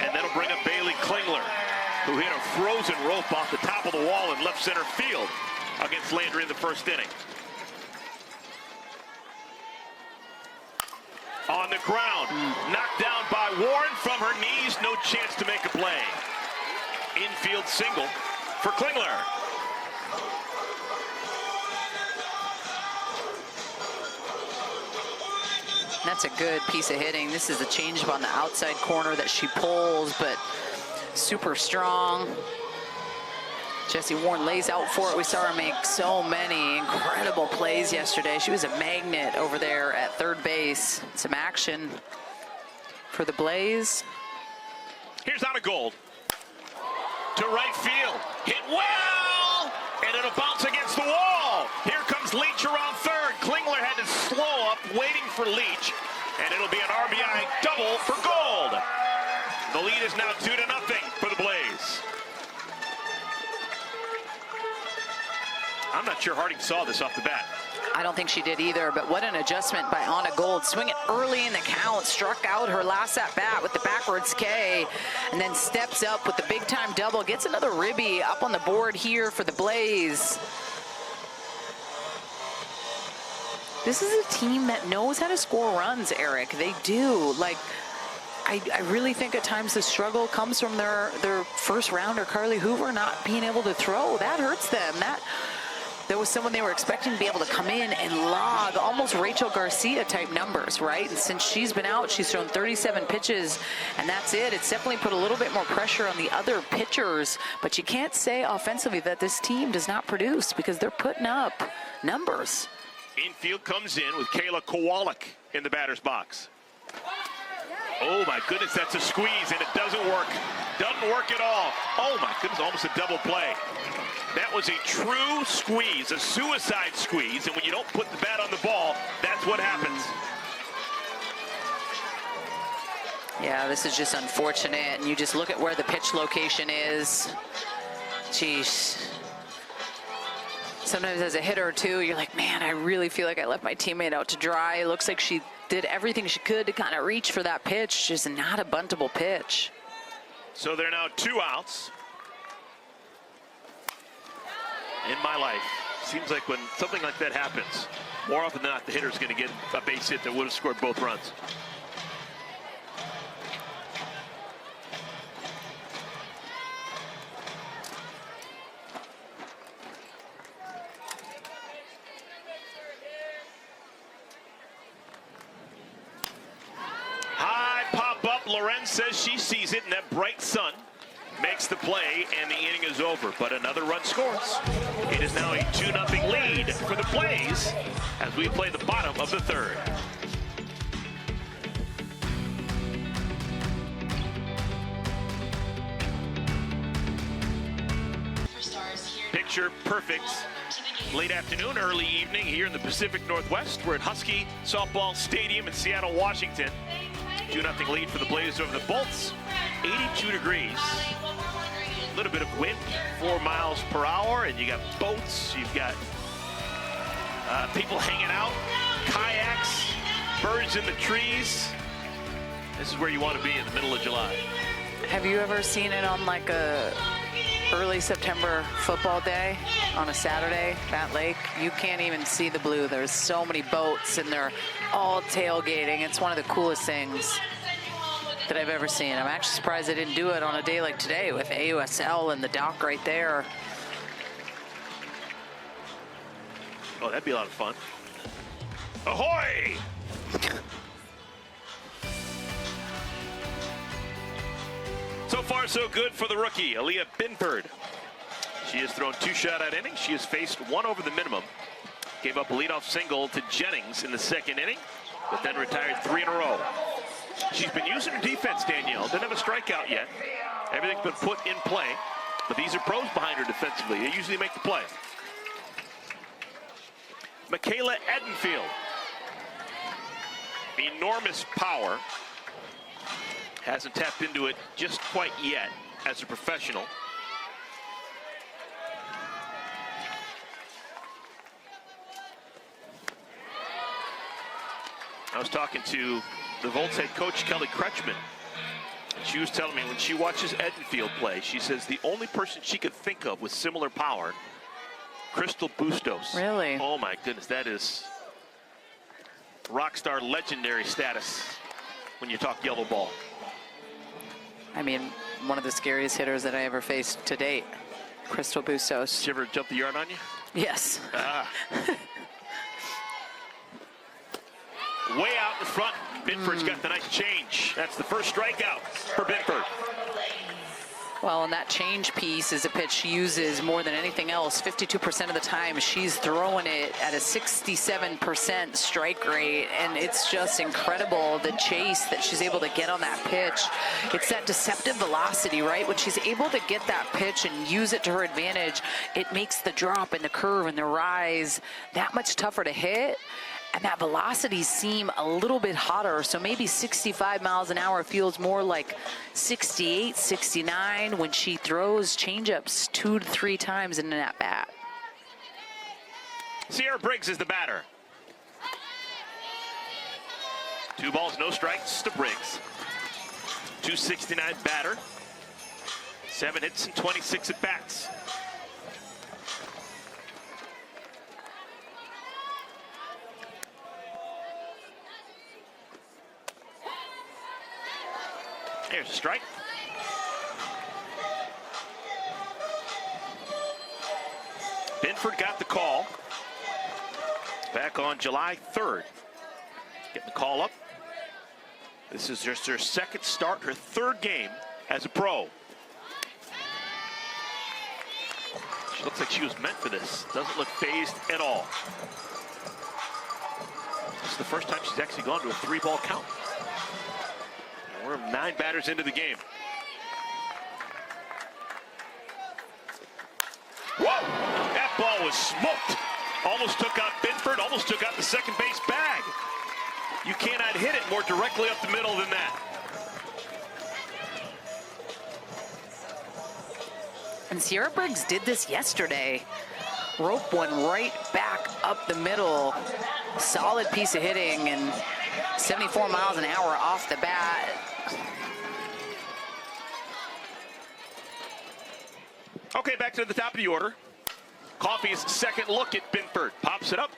Speaker 3: And that'll bring up Bailey Klingler, who hit a frozen rope off the top of the wall in left center field against Landry in the first inning. On the ground, knocked down by Warren from her knees, no chance to make a play. Infield single for Klingler.
Speaker 2: That's a good piece of hitting. This is a changeup on the outside corner that she pulls, but super strong. Jessie Warren lays out for it. We saw her make so many incredible plays yesterday. She was a magnet over there at third base. Some action for the Blaze.
Speaker 3: Here's Anna Gold to right field. Hit well, and it'll bounce against the wall. Here comes Leach around third. Klingler had to slow up, waiting for Leach, and it'll be an RBI double for Gold. The lead is now 2-0 for the Blaze. I'm not sure Harding saw this off the bat.
Speaker 2: I don't think she did either, but what an adjustment by Anna Gold. Swinging early in the count, struck out her last at-bat with the backwards K, and then steps up with the big-time double, gets another ribby up on the board here for the Blaze. This is a team that knows how to score runs, Eric. They do. Like, I really think at times the struggle comes from their first rounder, Carly Hoover, not being able to throw. That hurts them. There was someone they were expecting to be able to come in and log almost Rachel Garcia type numbers, right? And since she's been out, she's thrown 37 pitches, and that's it. It's definitely put a little bit more pressure on the other pitchers, but you can't say offensively that this team does not produce because they're putting up numbers.
Speaker 3: Infield comes in with Kayla Kowalik in the batter's box. Oh my goodness, that's a squeeze, and it doesn't work. Doesn't work at all. Oh my goodness, almost a double play. That was a true squeeze, a suicide squeeze, and when you don't put the bat on the ball, that's what happens.
Speaker 2: Yeah, this is just unfortunate, and you just look at where the pitch location is. Jeez. Sometimes as a hitter, too, you're like, man, I really feel like I left my teammate out to dry. It looks like she did everything she could to kind of reach for that pitch. Just not a buntable pitch.
Speaker 3: So they're now 2 outs. In my life, seems like when something like that happens, more often than not, the hitter's going to get a base hit that would have scored both runs. High pop up. Lorenz says she sees it, and that bright sun makes the play, and the inning is over. But another run scores. It is now a 2-0 lead for the Blaze as we play the bottom of the third. Picture perfect late afternoon, early evening here in the Pacific Northwest. We're at Husky Softball Stadium in Seattle, Washington. 2-0 lead for the Blaze over the Bolts. 82 degrees. little bit of wind, 4 miles per hour, and you got boats, you've got people hanging out, kayaks, birds in the trees. This is where you want to be in the middle of July.
Speaker 2: Have you ever seen it on like a early September football day on a Saturday, that lake? You can't even see the blue. There's so many boats and they're all tailgating. It's one of the coolest things that I've ever seen. I'm actually surprised they didn't do it on a day like today with AUSL and the dock right there.
Speaker 3: Oh, that'd be a lot of fun. Ahoy! So far, so good for the rookie, Aaliyah Binford. She has thrown 2 shutout innings. She has faced 1 over the minimum. Gave up a leadoff single to Jennings in the 2nd inning, but then retired 3 in a row. She's been using her defense, Danielle. Doesn't have a strikeout yet. Everything's been put in play, but these are pros behind her defensively. They usually make the play. M Edenfield. Enormous power. Hasn't tapped into it just quite yet as a professional. I was talking to the Volts head coach, Kelly Kretschmann, and she was telling me when she watches Edenfield play, she says the only person she could think of with similar power, Crystal Bustos.
Speaker 2: Really?
Speaker 3: Oh my goodness, that is rock star legendary status when you talk yellow ball.
Speaker 2: I mean, one of the scariest hitters that I ever faced to date, Crystal Bustos.
Speaker 3: Did she ever jump the yard on you?
Speaker 2: Yes.
Speaker 3: Way out in front. Binford's got the nice change. That's the first strikeout for Binford.
Speaker 2: Well, and that change piece is a pitch she uses more than anything else. 52% of the time, she's throwing it at a 67% strike rate, and it's just incredible the chase that she's able to get on that pitch. It's that deceptive velocity, right? When she's able to get that pitch and use it to her advantage, it makes the drop and the curve and the rise that much tougher to hit. And that velocity seem a little bit hotter, so maybe 65 miles an hour feels more like 68, 69 when she throws changeups 2 to 3 times in an at-bat.
Speaker 3: Sierra Briggs is the batter. 2 balls, no strikes to Briggs. 269 batter. 7 hits and 26 at-bats. There's a strike. Binford got the call back on July 3rd. Getting the call up. This is just her 2nd start, her 3rd game as a pro. She looks like she was meant for this. Doesn't look phased at all. This is the first time she's actually gone to a 3-ball count. We're 9 batters into the game. Whoa! That ball was smoked. Almost took out Binford, almost took out the second base bag. You cannot hit it more directly up the middle than that.
Speaker 2: And Sierra Briggs did this yesterday. Rope one right back up the middle. Solid piece of hitting and 74 miles an hour off the bat.
Speaker 3: Okay, back to the top of the order. Coffey's 2nd look at Binford. Pops it up.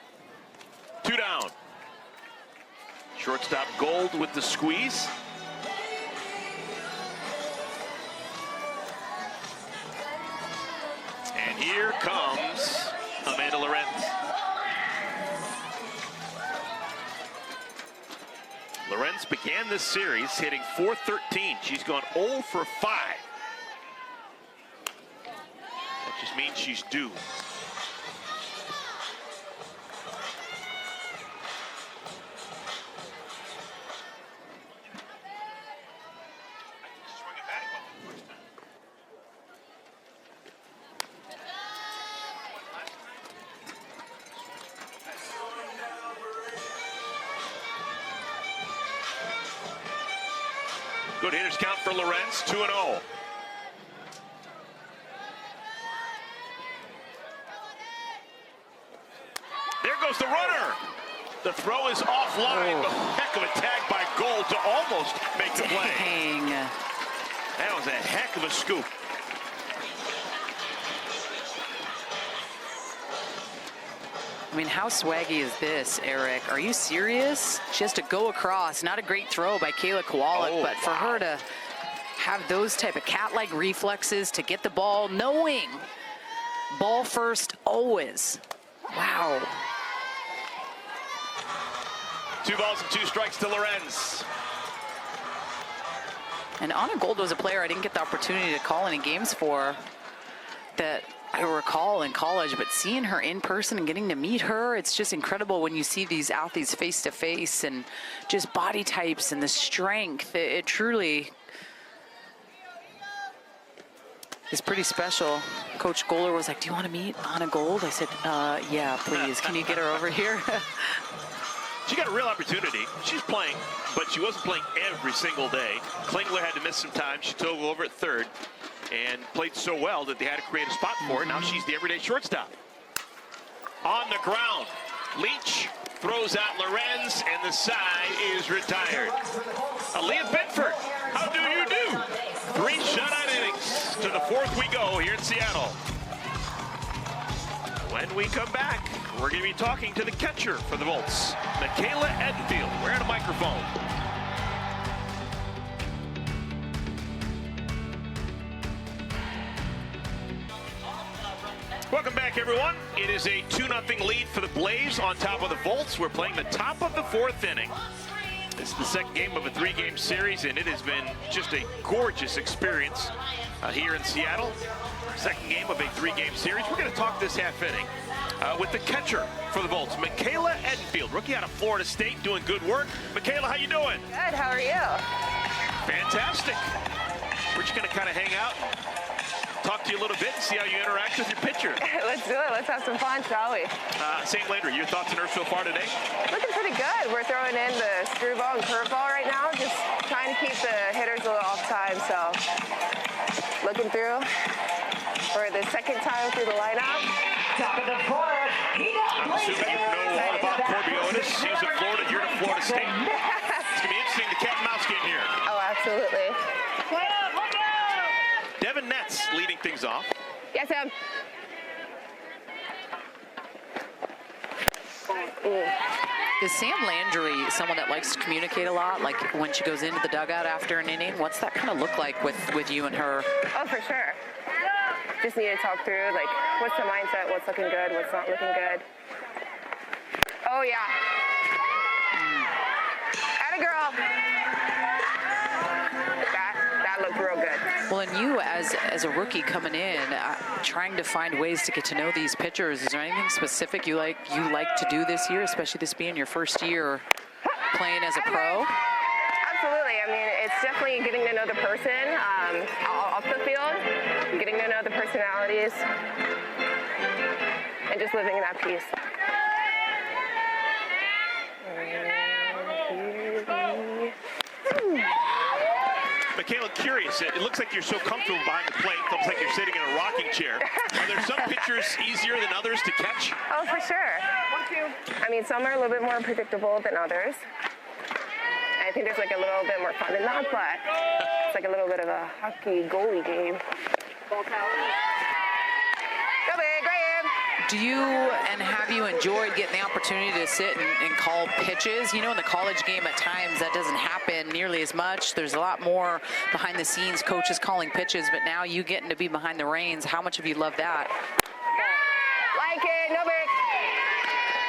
Speaker 3: 2 down. Shortstop Gold with the squeeze. And here comes Amanda Lorenz. Lorenz began this series hitting .413. She's gone 0 for 5. That just means she's due. Good hitters count for Lorenz, 2-0. The throw is offline, but heck of a tag by Gold to almost make the play.
Speaker 2: Dang.
Speaker 3: That was a heck of a scoop.
Speaker 2: I mean, how swaggy is this, Eric? Are you serious? She has to go across. Not a great throw by Kayla Kowalik, but for her to have those type of cat-like reflexes to get the ball, knowing ball first always. Wow.
Speaker 3: 2 balls and 2 strikes to Lorenz.
Speaker 2: And Anna Gold was a player I didn't get the opportunity to call any games for that I recall in college, but seeing her in person and getting to meet her, it's just incredible when you see these athletes face to face and just body types and the strength. It truly is pretty special. Coach Goller was like, "Do you want to meet Anna Gold?" I said, "Yeah, please. Can you get her over here?"
Speaker 3: She got a real opportunity. She's playing, but she wasn't playing every single day. Klingler had to miss some time. She took over at third and played so well that they had to create a spot for her. Now she's the everyday shortstop. On the ground, Leach throws out Lorenz, and the side is retired. Aaliyah Binford, how do you do? 3 shutout innings. To the 4th we go here in Seattle. When we come back, we're going to be talking to the catcher for the Volts, M Edenfield. We're at a microphone. Welcome back, everyone. It is a 2-0 lead for the Blaze on top of the Volts. We're playing the top of the 4th inning. It's the second game of a 3-game series, and it has been just a gorgeous experience here in Seattle. Second game of a 3-game series. We're going to talk this half inning with the catcher for the Volts, M Edenfield, rookie out of Florida State, doing good work. Michaela, how you doing?
Speaker 5: Good, how are you?
Speaker 3: Fantastic. We're just going to kind of hang out, talk to you a little bit, and see how you interact with your pitcher.
Speaker 5: Let's do it. Let's have some fun, shall we?
Speaker 3: St. Landry, your thoughts on her so far today?
Speaker 5: Looking pretty good. We're throwing in the screwball and curveball right now, just trying to keep the hitters a little off time. So looking through for the second time through the lineup.
Speaker 3: I'm assuming you know all about Corby Otis. She was at Florida, you're at Florida State. It's going to be interesting, the cat and mouse game here.
Speaker 5: Oh, absolutely.
Speaker 3: Devin Netz leading things off.
Speaker 5: Yes, Sam.
Speaker 2: Is Sam Landry someone that likes to communicate a lot? Like when she goes into the dugout after an inning, what's that kind of look like with you and her?
Speaker 5: Oh, for sure. Just need to talk through, like, what's the mindset, what's looking good, what's not looking good. Oh, yeah. Atta girl. That looked real good.
Speaker 2: Well, and you as a rookie coming in, trying to find ways to get to know these pitchers, is there anything specific you like to do this year, especially this being your first year playing as a pro?
Speaker 5: Absolutely. I mean, it's definitely getting to know the person off the field, getting to know the personalities, and just living in that peace.
Speaker 3: Michaela, curious, it looks like you're so comfortable behind the plate, it looks like you're sitting in a rocking chair. Are there some pitchers easier than others to catch?
Speaker 5: Oh, for sure. I mean, some are a little bit more predictable than others. I think there's like a little bit more fun in that, but it's like a little bit of a hockey goalie game. Go big, Graham!
Speaker 2: Do you and have you enjoyed getting the opportunity to sit and call pitches? You know, in the college game at times that doesn't happen nearly as much. There's a lot more behind the scenes, coaches calling pitches, but now you getting to be behind the reins. How much have you loved that?
Speaker 5: Like it, no big.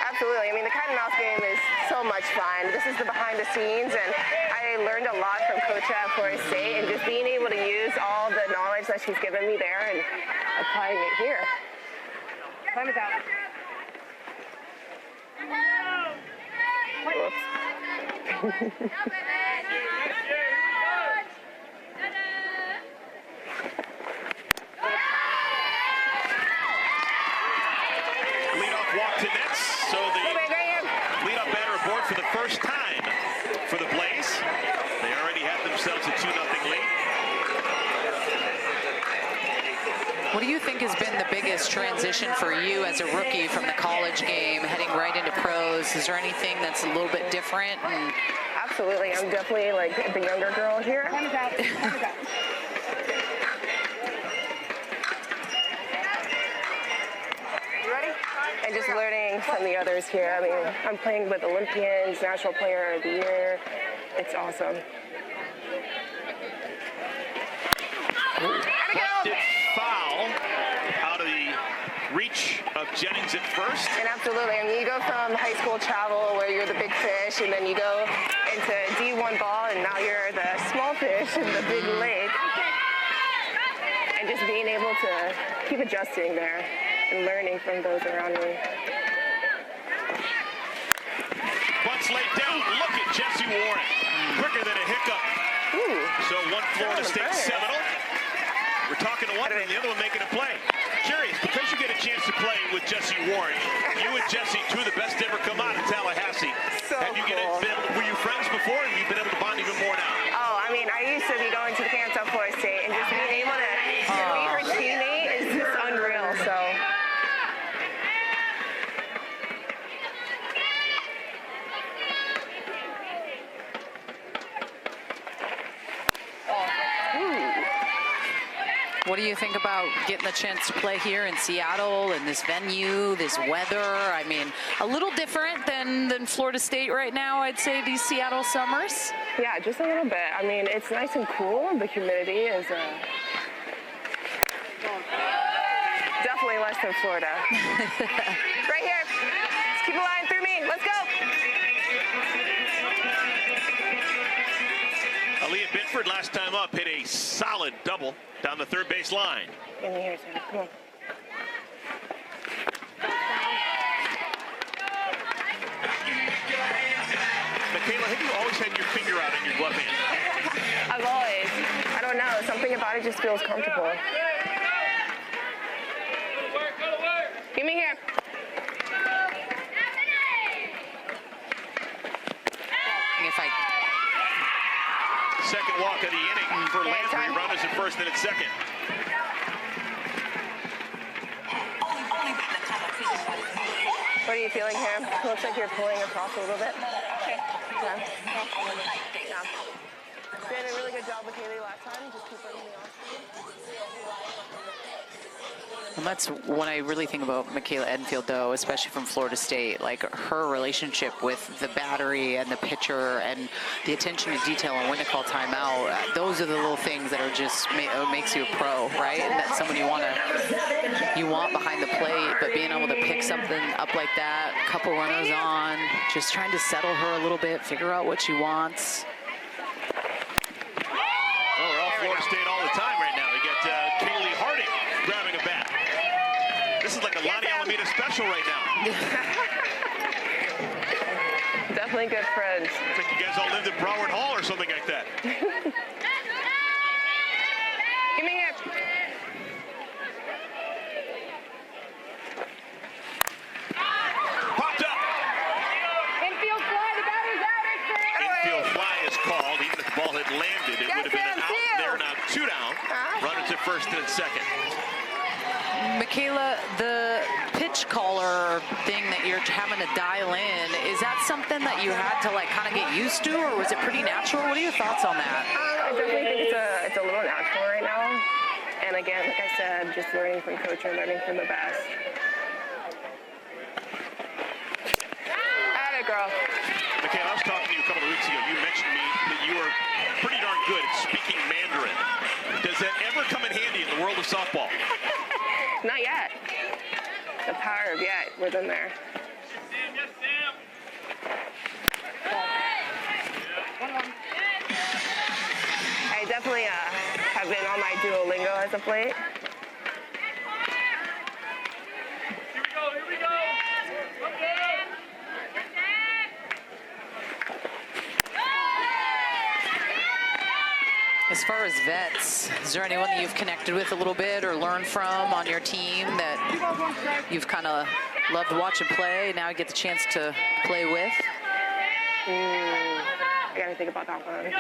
Speaker 5: Absolutely. I mean, the cat and mouse game is so much fun. This is the behind the scenes, and I learned a lot from Coach at Florida State, and just being able to use all the knowledge that she's given me there and applying it here. Time is out. Whoops.
Speaker 3: Leadoff walk to Netz, so the leadoff batter aboard for the first time for the Blaze. They already had themselves a 2-0 lead.
Speaker 2: What do you think has been the biggest transition for you as a rookie from the college game, heading right into pros? Is there anything that's a little bit different? And
Speaker 5: Absolutely. I'm definitely like the younger girl here. And just learning from the others here. I mean, I'm playing with Olympians, National Player of the Year. It's awesome.
Speaker 3: Busted foul out of the reach of Jennings at first.
Speaker 5: And absolutely, I mean, you go from high school travel where you're the big fish, and then you go into D1 ball, and now you're the small fish in the big lake. And just being able to keep adjusting there and learning from those around me.
Speaker 3: Once laid down, look at Jesse Warren. Quicker than a hiccup.
Speaker 5: Ooh.
Speaker 3: So one Florida State Seminole. We're talking to one and the other one making a play. Curious, because you get a chance to play with Jesse Warren, you and Jesse, two of the best to ever come out of Tallahassee.
Speaker 5: So cool.
Speaker 3: Were you friends before, and you've been able to bond even more now?
Speaker 5: Oh, I mean, I used to be going to the Piancastel State, and just being able to meet her teammate is just unreal. So.
Speaker 2: what do you think about getting the chance to play here in Seattle and this venue, this weather? I mean, a little different than Florida State right now, I'd say, these Seattle summers.
Speaker 5: Yeah, just a little bit. I mean, it's nice and cool. The humidity is definitely less than Florida. Right here. Just keep a line through me. Let's go.
Speaker 3: Aaliyah Binford, last time up, hit a solid double down the third base line.
Speaker 5: In here, Sam. Come on.
Speaker 3: Michaela, have you always had your finger out in your glove hand?
Speaker 5: I've always. I don't know. Something about it just feels comfortable. Give me here.
Speaker 2: If I
Speaker 3: Second walk of the inning for Landry. Runners at first and at second.
Speaker 5: What are you feeling here? Looks like you're pulling across a little bit. Okay. Yeah. Did a really good job with Haley last time. Just keep bringing me on.
Speaker 2: And that's when I really think about Michaela Edenfield, though, especially from Florida State, like her relationship with the battery and the pitcher and the attention to detail and when to call timeout. Those are the little things that are just makes you a pro, right? And that's someone you want behind the plate, but being able to pick something up like that, a couple runners on, just trying to settle her a little bit, figure out what she wants.
Speaker 3: Oh, we're all Florida State all the time right now. We got Kaylee Harding grabbing a bat. This is like a Lonnie Alameda special right now.
Speaker 5: Definitely good friends.
Speaker 3: I think you guys all lived in Broward Hall or something like that.
Speaker 5: Give me here.
Speaker 3: Popped up.
Speaker 5: Infield fly. The batter's out.
Speaker 3: Infield fly is called. Even if the ball had landed, it would have been an out there. Now 2 down. Runners at first and at second.
Speaker 2: Michaela, the pitch caller thing that you're having to dial in, is that something that you had to like kind of get used to, or was it pretty natural? What are your thoughts on that?
Speaker 5: I definitely think it's a little natural right now. And again, like I said, just learning from coach and learning from the best. Atta girl.
Speaker 3: Michaela, I was talking to you a couple of weeks ago. You mentioned to me that you are pretty darn good at speaking Mandarin. Does that ever come in handy in the world of softball?
Speaker 5: Not yet. The power of yet was in there. I definitely have been on my Duolingo as of late.
Speaker 6: Here we go.
Speaker 2: As far as vets, is there anyone that you've connected with a little bit or learned from on your team that you've kind of loved watching play, now you get the chance to play with?
Speaker 5: I gotta think about that one.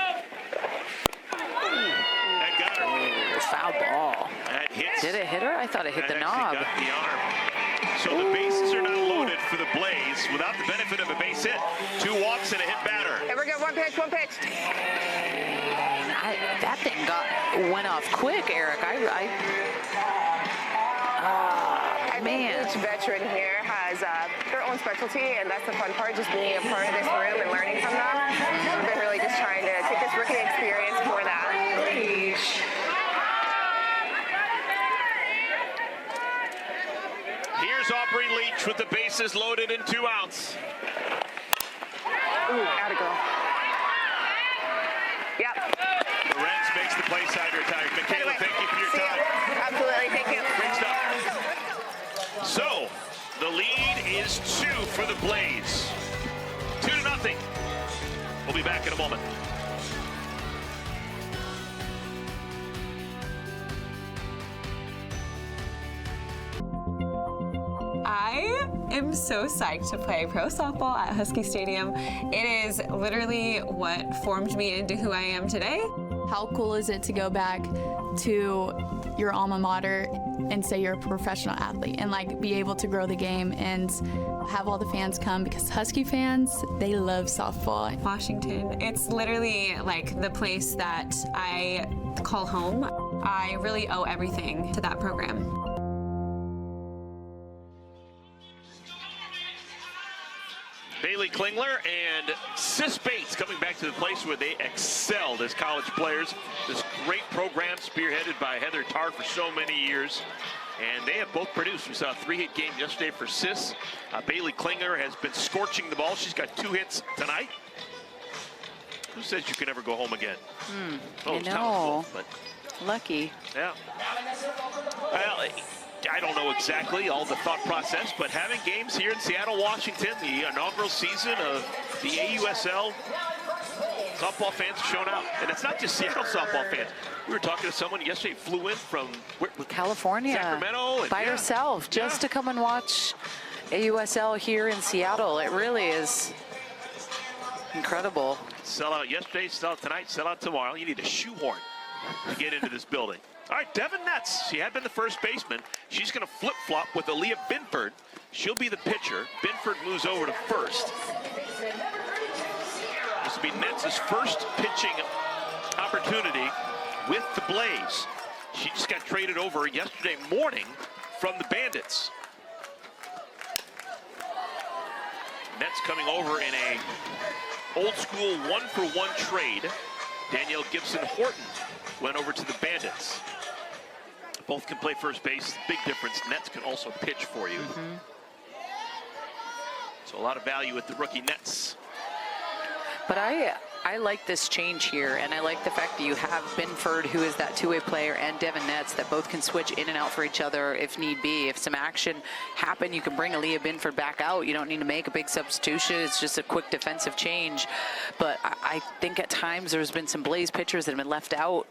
Speaker 3: That got her.
Speaker 2: Foul ball.
Speaker 3: That hits.
Speaker 2: Did it hit her? I thought it hit the knob.
Speaker 3: Got the arm. So the bases are not loaded for the Blaze without the benefit of a base hit. 2 walks and a hit batter.
Speaker 5: Here we go, one pitch.
Speaker 2: That thing went off quick, Eric. Man.
Speaker 5: Each veteran here has their own specialty, and that's the fun part, just being a part of this room and learning from them. I've been really just trying to take this rookie experience for that.
Speaker 3: Here's Aubrey Leach with the bases loaded and 2 outs.
Speaker 5: Ooh, atta girl. Yep.
Speaker 3: Lorenz makes the play side retired. Michaela, thank you for your time.
Speaker 5: Absolutely, thank you.
Speaker 3: Great stuff. So, the lead is 2 for the Blaze. 2-0. We'll be back in a moment.
Speaker 7: I am so psyched to play pro softball at Husky Stadium. It is literally what formed me into who I am today.
Speaker 8: How cool is it to go back to your alma mater and say you're a professional athlete and like be able to grow the game and have all the fans come, because Husky fans, they love softball.
Speaker 7: Washington, it's literally like the place that I call home. I really owe everything to that program.
Speaker 3: Bailey Klingler and Sis Bates coming back to the place where they excelled as college players. This great program spearheaded by Heather Tarr for so many years. And they have both produced. We saw a 3-hit game yesterday for Sis. Bailey Klingler has been scorching the ball. She's got 2 hits tonight. Who says you can never go home again?
Speaker 2: I know.
Speaker 3: But
Speaker 2: lucky.
Speaker 3: yeah. Well, I don't know exactly all the thought process, but having games here in Seattle, Washington, the inaugural season of the AUSL, softball fans have shown out. And it's not just Seattle softball fans. We were talking to someone yesterday, flew in from
Speaker 2: California,
Speaker 3: Sacramento, and
Speaker 2: by herself just to come and watch AUSL here in Seattle. It really is incredible.
Speaker 3: Sell out yesterday, sell out tonight, sell out tomorrow. You need a shoehorn to get into this building. All right, Devin Netz, she had been the first baseman. She's going to flip-flop with Aaliyah Binford. She'll be the pitcher. Binford moves over to first. This will be Netz's first pitching opportunity with the Blaze. She just got traded over yesterday morning from the Bandits. Netz coming over in a old-school 1-for-1 trade. Danielle Gibson-Horton went over to the Bandits. Both can play first base. Big difference. Netz can also pitch for you. So a lot of value with the rookie Netz.
Speaker 2: But I like this change here, and I like the fact that you have Binford, who is that 2-way player, and Devin Netz that both can switch in and out for each other if need be. If some action happened, you can bring Aaliyah Binford back out. You don't need to make a big substitution. It's just a quick defensive change. But I think at times there's been some Blaze pitchers that have been left out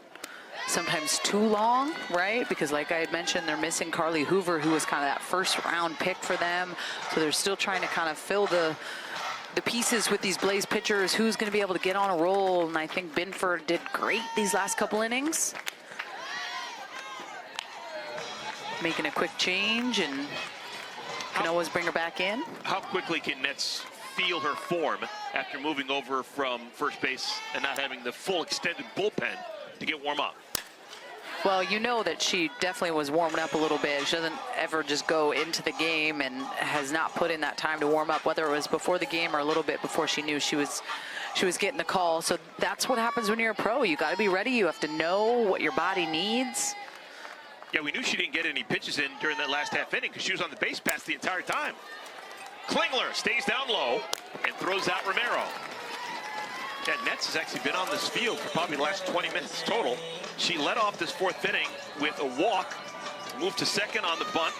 Speaker 2: sometimes too long, right? Because like I had mentioned, they're missing Carly Hoover, who was kind of that first-round pick for them. So they're still trying to kind of fill the pieces with these Blaze pitchers. Who's going to be able to get on a roll? And I think Binford did great these last couple innings. Making a quick change and can always bring her back in.
Speaker 3: How quickly can Netz feel her form after moving over from first base and not having the full extended bullpen to get warm up?
Speaker 2: Well, you know that she definitely was warming up a little bit. She doesn't ever just go into the game and has not put in that time to warm up, whether it was before the game or a little bit before she knew she was getting the call. So that's what happens when you're a pro. You got to be ready. You have to know what your body needs.
Speaker 3: Yeah, we knew she didn't get any pitches in during that last half inning because she was on the base pass the entire time. Klingler stays down low and throws out Romero. Yeah, Netz has actually been on this field for probably the last 20 minutes total. She led off this 4th inning with a walk, moved to second on the bunt,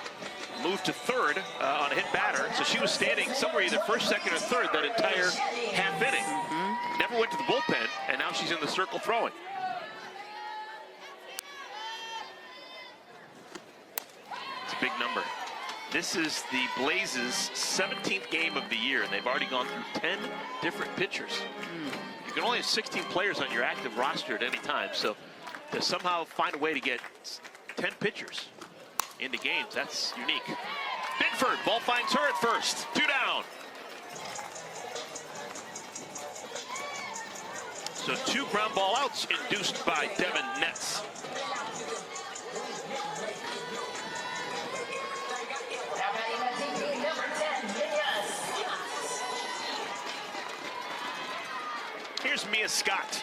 Speaker 3: moved to third on a hit batter. So she was standing somewhere either first, second, or third that entire half inning. Never went to the bullpen, and now she's in the circle throwing. It's a big number. This is the Blazes' 17th game of the year, and they've already gone through 10 different pitchers. You can only have 16 players on your active roster at any time, so to somehow find a way to get 10 pitchers into games, that's unique. Binford, ball finds her at first. 2 down. So 2 ground ball outs induced by Devin Netz. Here's Mia Scott,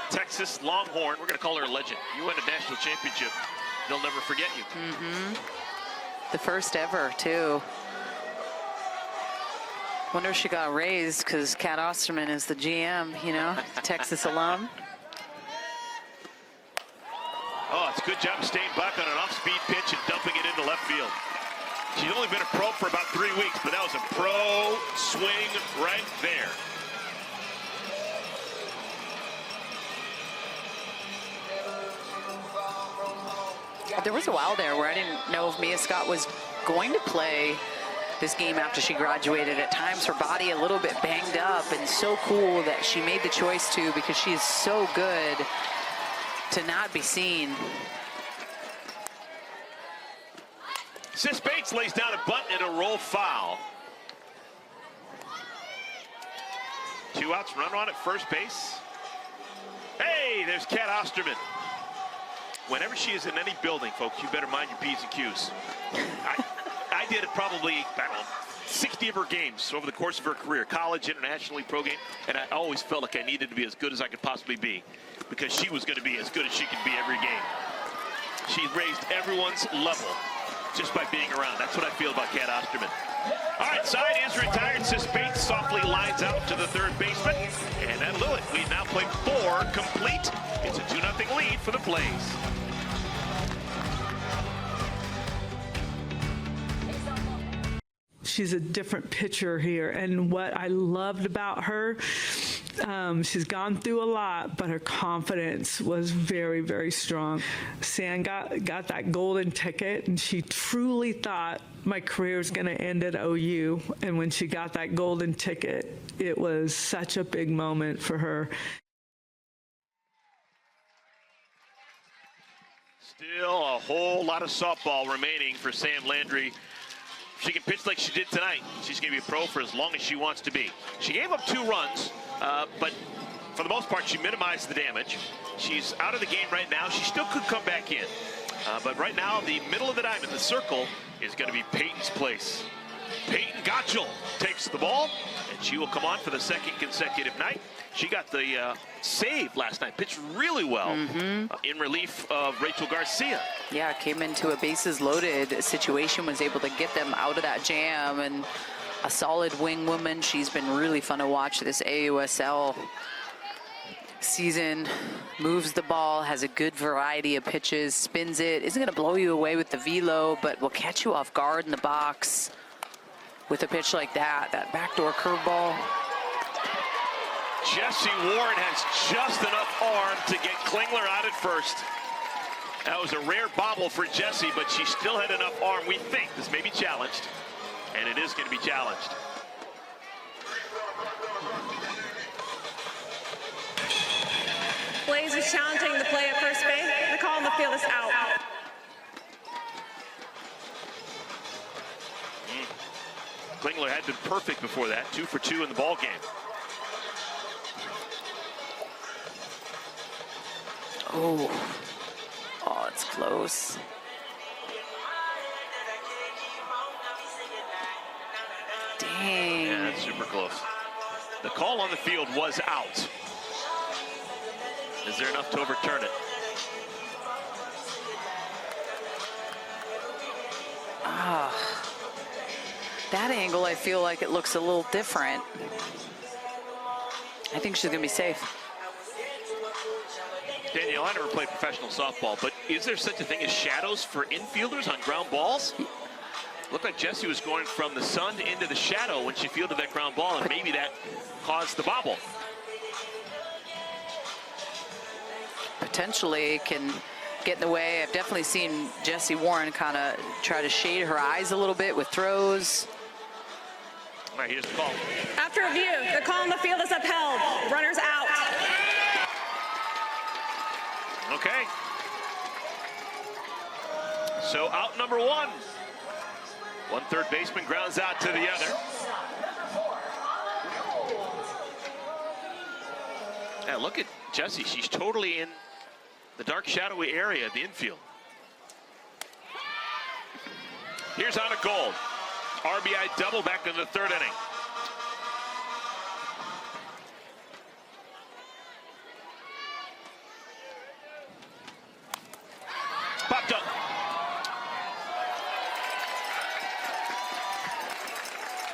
Speaker 3: Texas Longhorn. We're going to call her a legend. You win a national championship, they'll never forget you.
Speaker 2: The first ever, too. Wonder if she got raised because Kat Osterman is the GM, you know, Texas alum.
Speaker 3: Oh, it's a good job staying back on an off-speed pitch and dumping it into left field. She's only been a pro for about 3 weeks, but that was a pro swing right there.
Speaker 2: There was a while there where I didn't know if Mia Scott was going to play this game after she graduated. At times her body a little bit banged up, and so cool that she made the choice to, because she is so good to not be seen.
Speaker 3: Sis Bates lays down a bunt and a roll foul. 2 outs, run on at first base. Hey, there's Kat Osterman. Whenever she is in any building, folks, you better mind your P's and Q's. I did it probably, I don't know, 60 of her games over the course of her career, college, internationally, pro game, and I always felt like I needed to be as good as I could possibly be, because she was going to be as good as she could be every game. She raised everyone's level just by being around. That's what I feel about Kat Osterman. All right, side is retired. Sis Bates softly lines out to the third baseman, and that'll do it. We now play 4 complete. It's a 2-0 lead for the Blaze.
Speaker 9: She's a different pitcher here, and what I loved about her, she's gone through a lot, but her confidence was very, very strong. San got that golden ticket, and she truly thought my career was going to end at OU, and when she got that golden ticket, it was such a big moment for her.
Speaker 3: Still a whole lot of softball remaining for Sam Landry. If she can pitch like she did tonight, she's going to be a pro for as long as she wants to be. She gave up 2 runs, but for the most part, she minimized the damage. She's out of the game right now. She still could come back in. But right now, the middle of the diamond, the circle, is going to be Peyton's place. Peyton Gottschall takes the ball, and she will come on for the 2nd consecutive night. She got the save last night, pitched really well in relief of Rachel Garcia.
Speaker 2: Yeah, came into a bases loaded situation, was able to get them out of that jam, and a solid wing woman. She's been really fun to watch this AUSL season. Moves the ball, has a good variety of pitches, spins it, isn't going to blow you away with the velo, but will catch you off guard in the box with a pitch like that backdoor curveball.
Speaker 3: Jessie Warren has just enough arm to get Klingler out at first. That was a rare bobble for Jessie, but she still had enough arm. We think this may be challenged, and it is going to be challenged.
Speaker 10: Blaze is challenging the play at first base. The call on the field is out.
Speaker 3: Klingler had been perfect before that, 2 for 2 in the ball game.
Speaker 2: Oh, it's close. Dang.
Speaker 3: Yeah, that's super close. The call on the field was out. Is there enough to overturn it?
Speaker 2: That angle, I feel like it looks a little different. I think she's gonna be safe.
Speaker 3: Danielle, I never played professional softball, but is there such a thing as shadows for infielders on ground balls? Looked like Jessie was going from the sun into the shadow when she fielded that ground ball, and maybe that caused the bobble.
Speaker 2: Potentially can get in the way. I've definitely seen Jessie Warren kind of try to shade her eyes a little bit with throws.
Speaker 3: All right, here's the call.
Speaker 10: After review, the call on the field is upheld.
Speaker 3: So out number one. One third baseman grounds out to the other. Now look at Jessie. She's totally in the dark, shadowy area of the infield. Here's Anna Gold. RBI double back in the third inning. Popped up.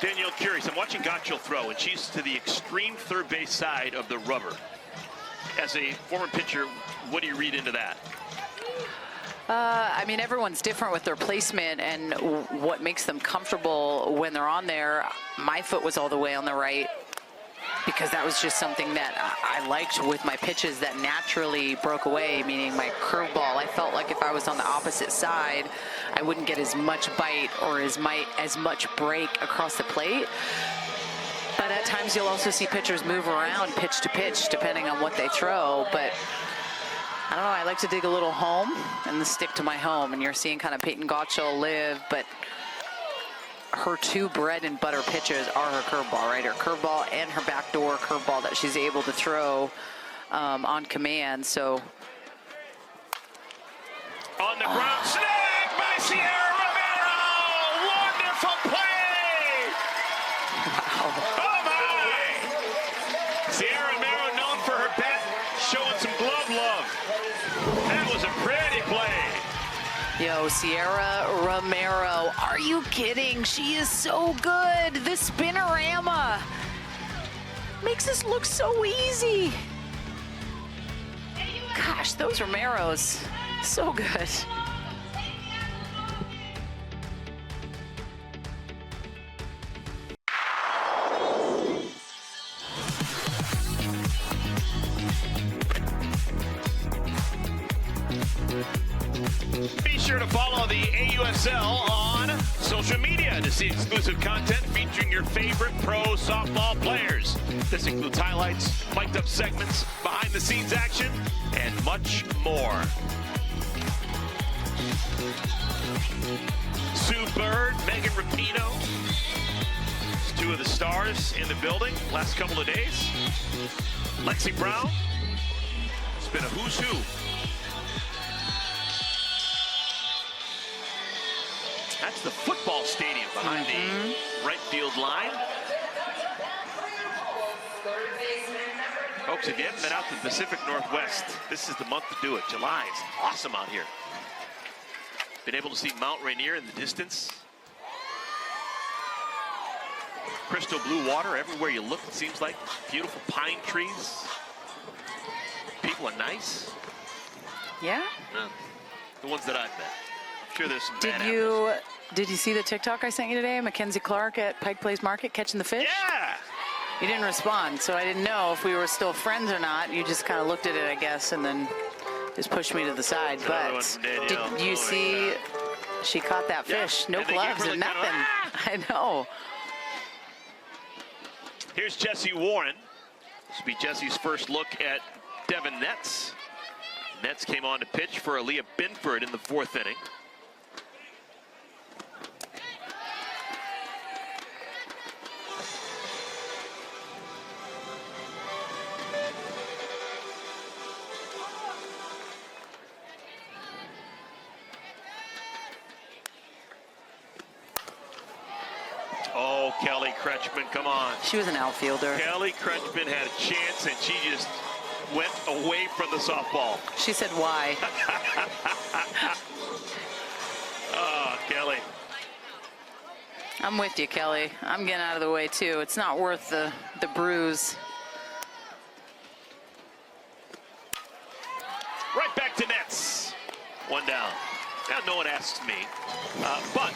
Speaker 3: Danielle curious. I'm watching Gotchel throw, and she's to the extreme third base side of the rubber. As a former pitcher, what do you read into that?
Speaker 2: I mean, everyone's different with their placement and what makes them comfortable when they're on there. My foot was all the way on the right because that was just something that I liked with my pitches that naturally broke away, meaning my curveball. I felt like if I was on the opposite side, I wouldn't get as much bite or as much break across the plate. But at times you'll also see pitchers move around pitch to pitch depending on what they throw. But I don't know, I like to dig a little home and stick to my home. And you're seeing kind of Peyton Gotchel live, but her two bread and butter pitches are her curveball, right? Her curveball and her backdoor curveball that she's able to throw on command. So
Speaker 3: on the ground, snagged by Sierra Romero. Wonderful play.
Speaker 2: Wow.
Speaker 3: Oh my! Sierra Romero known for her bat, showing some glove love. That was a pretty play.
Speaker 2: Yo, Sierra Romero, are you kidding? She is so good. This spinorama makes this look so easy. Gosh, those Romeros, so good.
Speaker 3: Be sure to follow the AUSL on social media to see exclusive content featuring your favorite pro softball players. This includes highlights, mic'd up segments, behind the scenes action, and much more. Sue Bird, Megan Rapinoe, two of the stars in the building last couple of days. Lexi Brown, it's been a who's who. That's the football stadium behind the right field line. Folks, if you haven't been out to the Pacific Northwest, this is the month to do it. July is awesome out here. Been able to see Mount Rainier in the distance. Crystal blue water everywhere you look, it seems like. Beautiful pine trees. People are nice.
Speaker 2: Yeah?
Speaker 3: The ones that I've met. I'm sure there's some bad
Speaker 2: Did you see the TikTok I sent you today? McKenzie Clark at Pike Place Market catching the fish?
Speaker 3: Yeah!
Speaker 2: You didn't respond, so I didn't know if we were still friends or not. You just kind of looked at it, I guess, and then just pushed me to the side. But did you see she caught that fish? No gloves or nothing. I know.
Speaker 3: Here's Jessie Warren. This will be Jessie's first look at Devin Nets. Nets came on to pitch for Aaliyah Binford in the fourth inning. Oh, Kelly Kretschmann, come on.
Speaker 2: She was an outfielder.
Speaker 3: Kelly Kretschmann had a chance, and she just went away from the softball.
Speaker 2: She said, why?
Speaker 3: Oh, Kelly.
Speaker 2: I'm with you, Kelly. I'm getting out of the way, too. It's not worth the bruise.
Speaker 3: Right back to Nets. One down. Now, no one asks me, but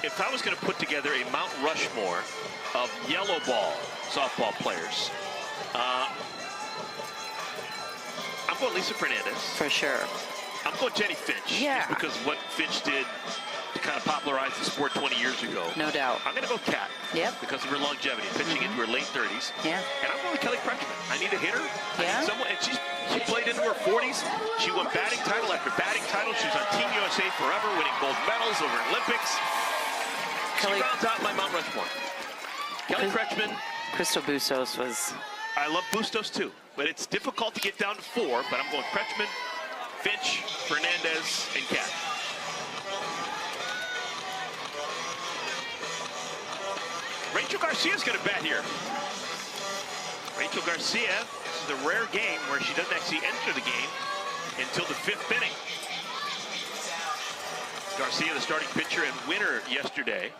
Speaker 3: if I was going to put together a Mount Rushmore of yellow ball softball players, I'm going Lisa Fernandez.
Speaker 2: For sure.
Speaker 3: I'm going Jenny Finch.
Speaker 2: Yeah.
Speaker 3: Just because what Finch did to kind of popularize the sport 20 years ago.
Speaker 2: No doubt.
Speaker 3: I'm going to go Kat.
Speaker 2: Yep.
Speaker 3: Because of her longevity, pitching into her late 30s.
Speaker 2: Yeah.
Speaker 3: And I'm going with Kelly Crutchman. I need a hitter.
Speaker 2: Yeah.
Speaker 3: I need someone, and she played into her 40s. She won batting title after batting title. She was on Team USA forever, winning gold medals over Olympics. She rounds out my Mount Rushmore. Kelly Crutchman.
Speaker 2: Crystal Bustos was...
Speaker 3: I love Bustos too, but it's difficult to get down to 4, but I'm going Crutchman, Finch, Fernandez, and Kat. Rachel Garcia's going to bat here. Rachel Garcia, this is a rare game where she doesn't actually enter the game until the 5th inning. Garcia, the starting pitcher and winner yesterday.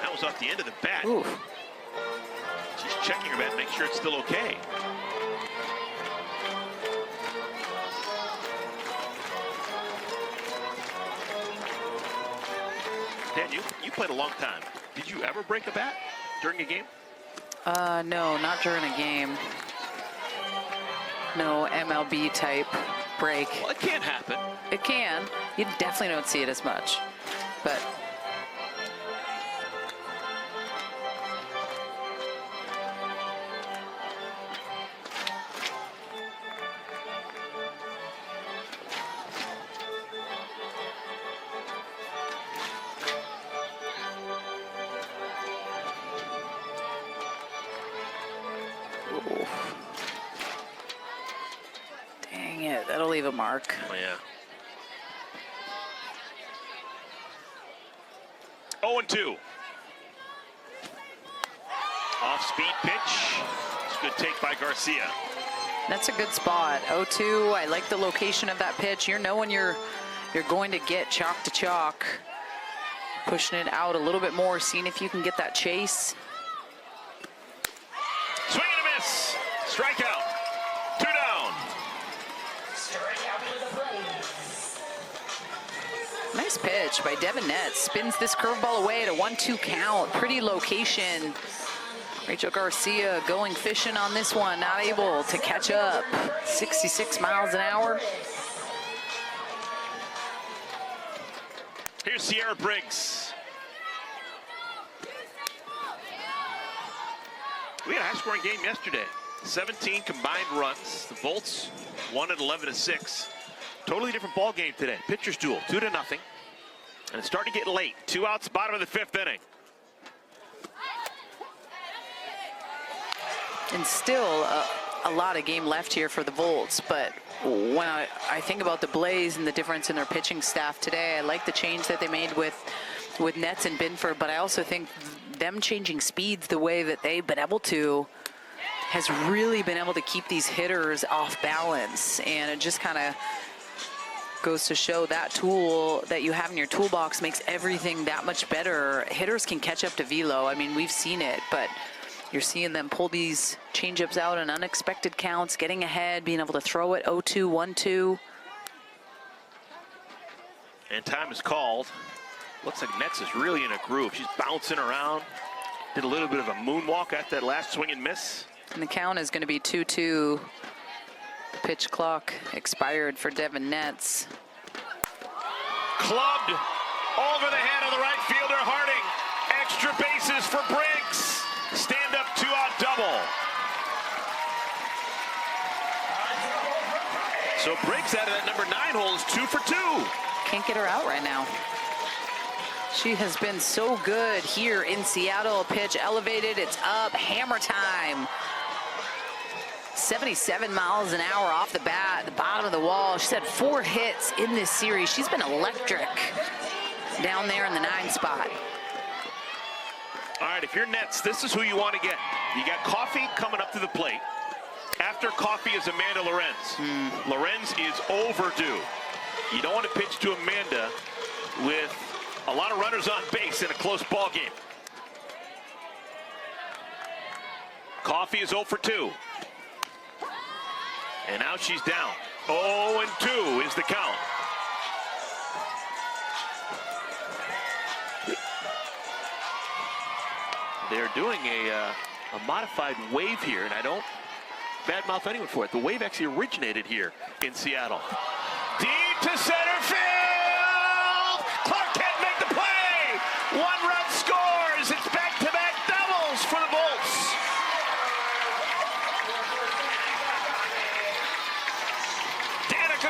Speaker 3: That was off the end of the bat.
Speaker 2: Ooh.
Speaker 3: She's checking her bat, make sure it's still okay. Dan, you played a long time. Did you ever break a bat during a game?
Speaker 2: No, not during a game. No MLB type break.
Speaker 3: Well, it can happen.
Speaker 2: It can. You definitely don't see it as much. But dang it, that'll leave a mark.
Speaker 3: Oh, yeah. 0-2. Off-speed pitch. It's a good take by Garcia.
Speaker 2: That's a good spot. 0-2. I like the location of that pitch. You're knowing you're going to get chalk to chalk. Pushing it out a little bit more, seeing if you can get that chase.
Speaker 3: Swing and a miss. Strikeout. 2 down.
Speaker 2: Nice pitch by Devin Netz. Spins this curveball away at a 1-2 count. Pretty location. Rachel Garcia going fishing on this one. Not able to catch up. 66 miles an hour.
Speaker 3: Here's Sierra Briggs. We had a high-scoring game yesterday. 17 combined runs. The Bolts won at 11-6. Totally different ball game today. Pitchers duel, 2-0. And it's starting to get late. 2 outs, bottom of the 5th inning.
Speaker 2: And still a lot of game left here for the Volts, but when I think about the Blaze and the difference in their pitching staff today, I like the change that they made with Netz and Binford, but I also think them changing speeds the way that they've been able to has really been able to keep these hitters off balance, and it just kind of goes to show that tool that you have in your toolbox makes everything that much better. Hitters can catch up to velo. I mean, we've seen it, but you're seeing them pull these changeups out in unexpected counts, getting ahead, being able to throw it 0-2, 1-2.
Speaker 3: And time is called. Looks like Netz is really in a groove. She's bouncing around. Did a little bit of a moonwalk at that last swing and miss.
Speaker 2: And the count is going to be 2-2. Pitch clock expired for Devin Netz.
Speaker 3: Clubbed over the head of the right fielder, Harding. Extra bases for Briggs. Stand up 2-out double. So Briggs out of that number 9 hole is 2 for 2.
Speaker 2: Can't get her out right now. She has been so good here in Seattle. Pitch elevated, it's up, hammer time. 77 miles an hour off the bat, the bottom of the wall. She's had 4 hits in this series. She's been electric down there in the 9 spot.
Speaker 3: All right, if you're Netz, this is who you want to get. You got Coffey coming up to the plate. After Coffey is Amanda Lorenz. Lorenz is overdue. You don't want to pitch to Amanda with a lot of runners on base in a close ball game. Coffey is 0 for 2. And now she's down. 0-2 is the count. They're doing a a modified wave here, and I don't badmouth anyone for it. The wave actually originated here in Seattle. Deep to center field! Clark can't make the play! One run scores! It's back-to-back doubles for the Bolts.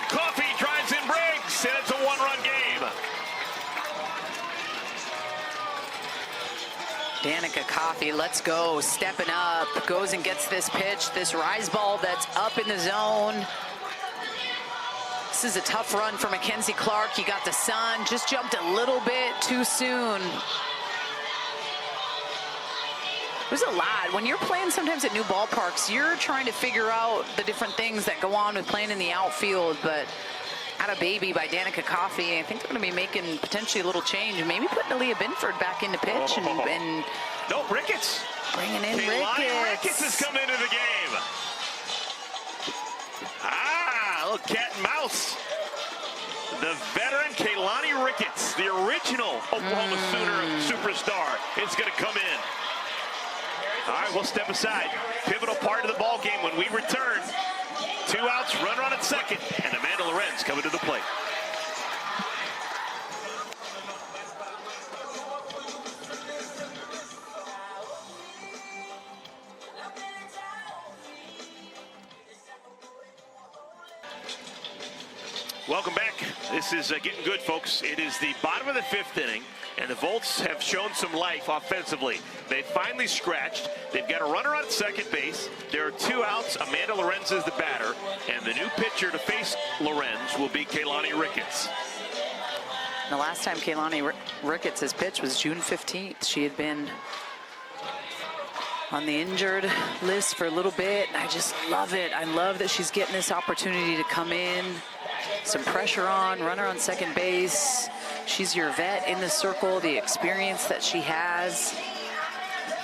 Speaker 3: Coffey drives in Briggs, and it's a one-run game.
Speaker 2: Danica Coffey, let's go, stepping up, goes and gets this pitch, this rise ball that's up in the zone. This is a tough run for McKenzie Clark. He got the sun, just jumped a little bit too soon. There's a lot. When you're playing sometimes at new ballparks, you're trying to figure out the different things that go on with playing in the outfield, but at a baby by Danica Coffey, I think they're going to be making potentially a little change, maybe putting Binford back into pitch and
Speaker 3: no, Ricketts.
Speaker 2: Bringing in
Speaker 3: Ricketts has come into the game. A little cat and mouse. The veteran Keilani Ricketts, the original Oklahoma Sooner superstar, is going to come in. All right, we'll step aside. Pivotal part of the ball game when we return. 2 outs, runner on at second, and Amanda Lorenz coming to the plate. Welcome back. This is getting good, folks. It is the bottom of the 5th inning, and the Volts have shown some life offensively. They finally scratched. They've got a runner on second base. There are 2 outs. Amanda Lorenz is the batter, and the new pitcher to face Lorenz will be Keilani Ricketts.
Speaker 2: The last time Keilani Ricketts has pitched was June 15th. She had been on the injured list for a little bit. I just love it. I love that she's getting this opportunity to come in. Some pressure on, runner on second base. She's your vet in the circle, the experience that she has.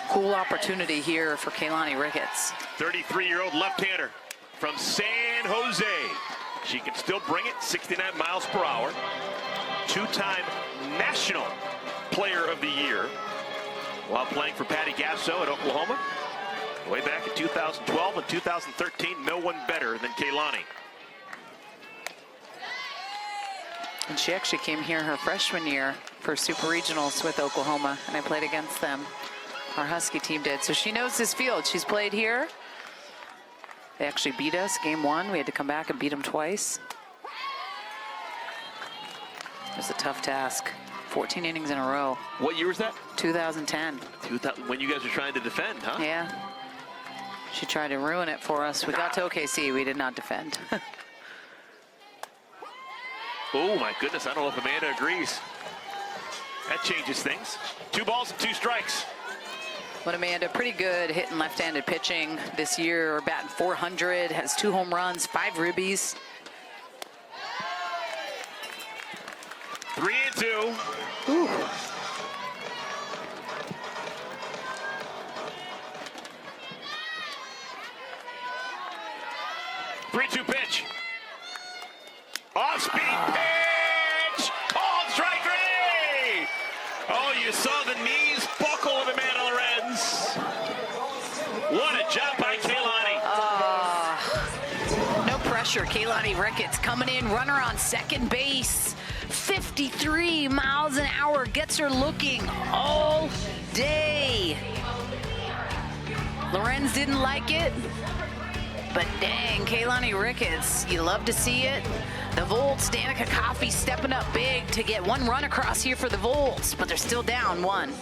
Speaker 2: Cool opportunity here for Keilani Ricketts.
Speaker 3: 33-year-old left-hander from San Jose. She can still bring it, 69 miles per hour. 2-time National Player of the Year while playing for Piancastel at Oklahoma. Way back in 2012 and 2013, no one better than Keilani.
Speaker 2: And she actually came here her freshman year for Super Regionals with Oklahoma, and I played against them. Our Husky team did. So she knows this field. She's played here. They actually beat us game 1. We had to come back and beat them twice. It was a tough task. 14 innings in a row.
Speaker 3: What year was that?
Speaker 2: 2010.
Speaker 3: When you guys were trying to defend, huh?
Speaker 2: Yeah. She tried to ruin it for us. We got to OKC. We did not defend.
Speaker 3: Oh, my goodness. I don't know if Amanda agrees. That changes things. 2 balls and 2 strikes.
Speaker 2: But Amanda, pretty good hitting left-handed pitching this year. Batting .400, has 2 home runs, 5 ribbies.
Speaker 3: 3-2.
Speaker 2: Ooh.
Speaker 3: Pitch. Off-speed pitch. Called strike 3. Oh, you saw the knees buckle of Amanda Lorenz. What a job by Keilani.
Speaker 2: No pressure. Keilani Ricketts coming in, runner on second base. 53 miles an hour gets her looking all day. Lorenz didn't like it. But dang, Keilani Ricketts, you love to see it. The Volts, Danica Coffey stepping up big to get 1 run across here for the Volts, but they're still down 1.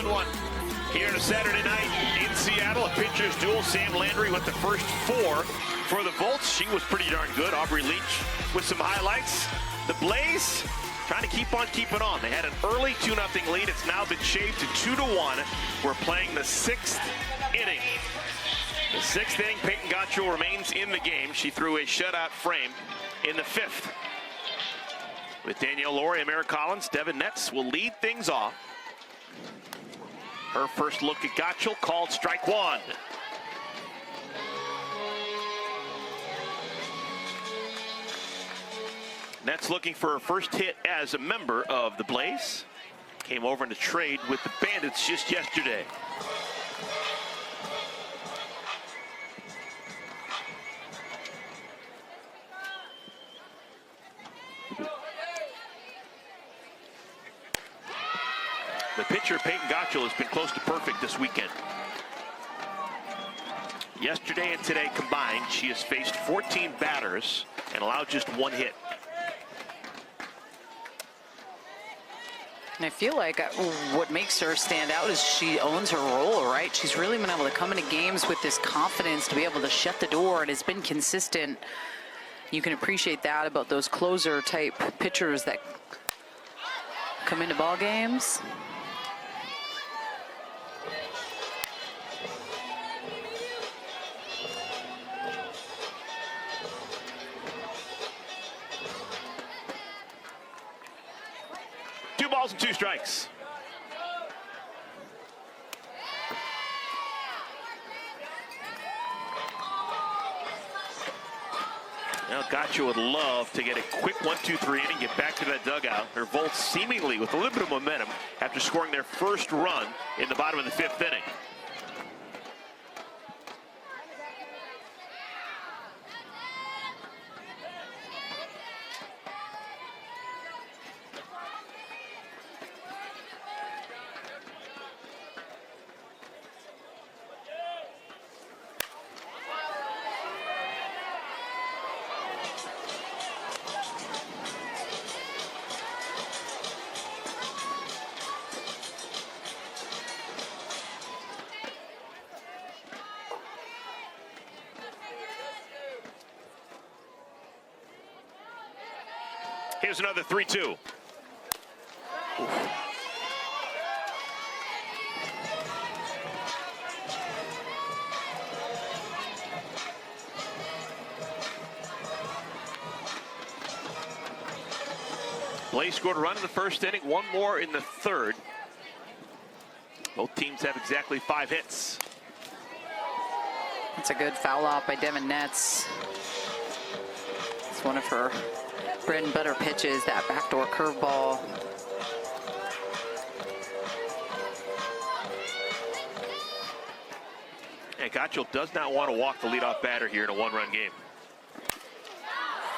Speaker 3: One here on a Saturday night in Seattle. A pitcher's duel. Sam Landry with the first 4 for the Volts. She was pretty darn good. Aubrey Leach with some highlights. The Blaze trying to keep on keeping on. They had an early 2-0 lead. It's now been shaved to 2-1. We're playing the 6th inning. The 6th inning, Piancastel remains in the game. She threw a shutout frame in the 5th. With Danielle Laurie and Mary Collins, Devin Netz will lead things off. Her first look at Gotchel, called strike one. Netz looking for her first hit as a member of the Blaze. Came over in a trade with the Bandits just yesterday. The pitcher, Piancastel, has been close to perfect this weekend. Yesterday and today combined, she has faced 14 batters and allowed just 1 hit.
Speaker 2: And I feel like what makes her stand out is she owns her role, right? She's really been able to come into games with this confidence to be able to shut the door, and it's been consistent. You can appreciate that about those closer type pitchers that come into ball games.
Speaker 3: Balls and 2 strikes. Now Gotcha would love to get a quick 1-2-3 inning, get back to that dugout. Her Volts seemingly with a little bit of momentum after scoring their first run in the bottom of the 5th inning. Here's another 3-2. Blaze scored a run in the 1st inning, 1 more in the 3rd. Both teams have exactly 5 hits.
Speaker 2: That's a good foul off by Devin Netz. It's one of her bread and butter pitches, that backdoor curveball.
Speaker 3: And Gotchel does not want to walk the leadoff batter here in a 1-run game.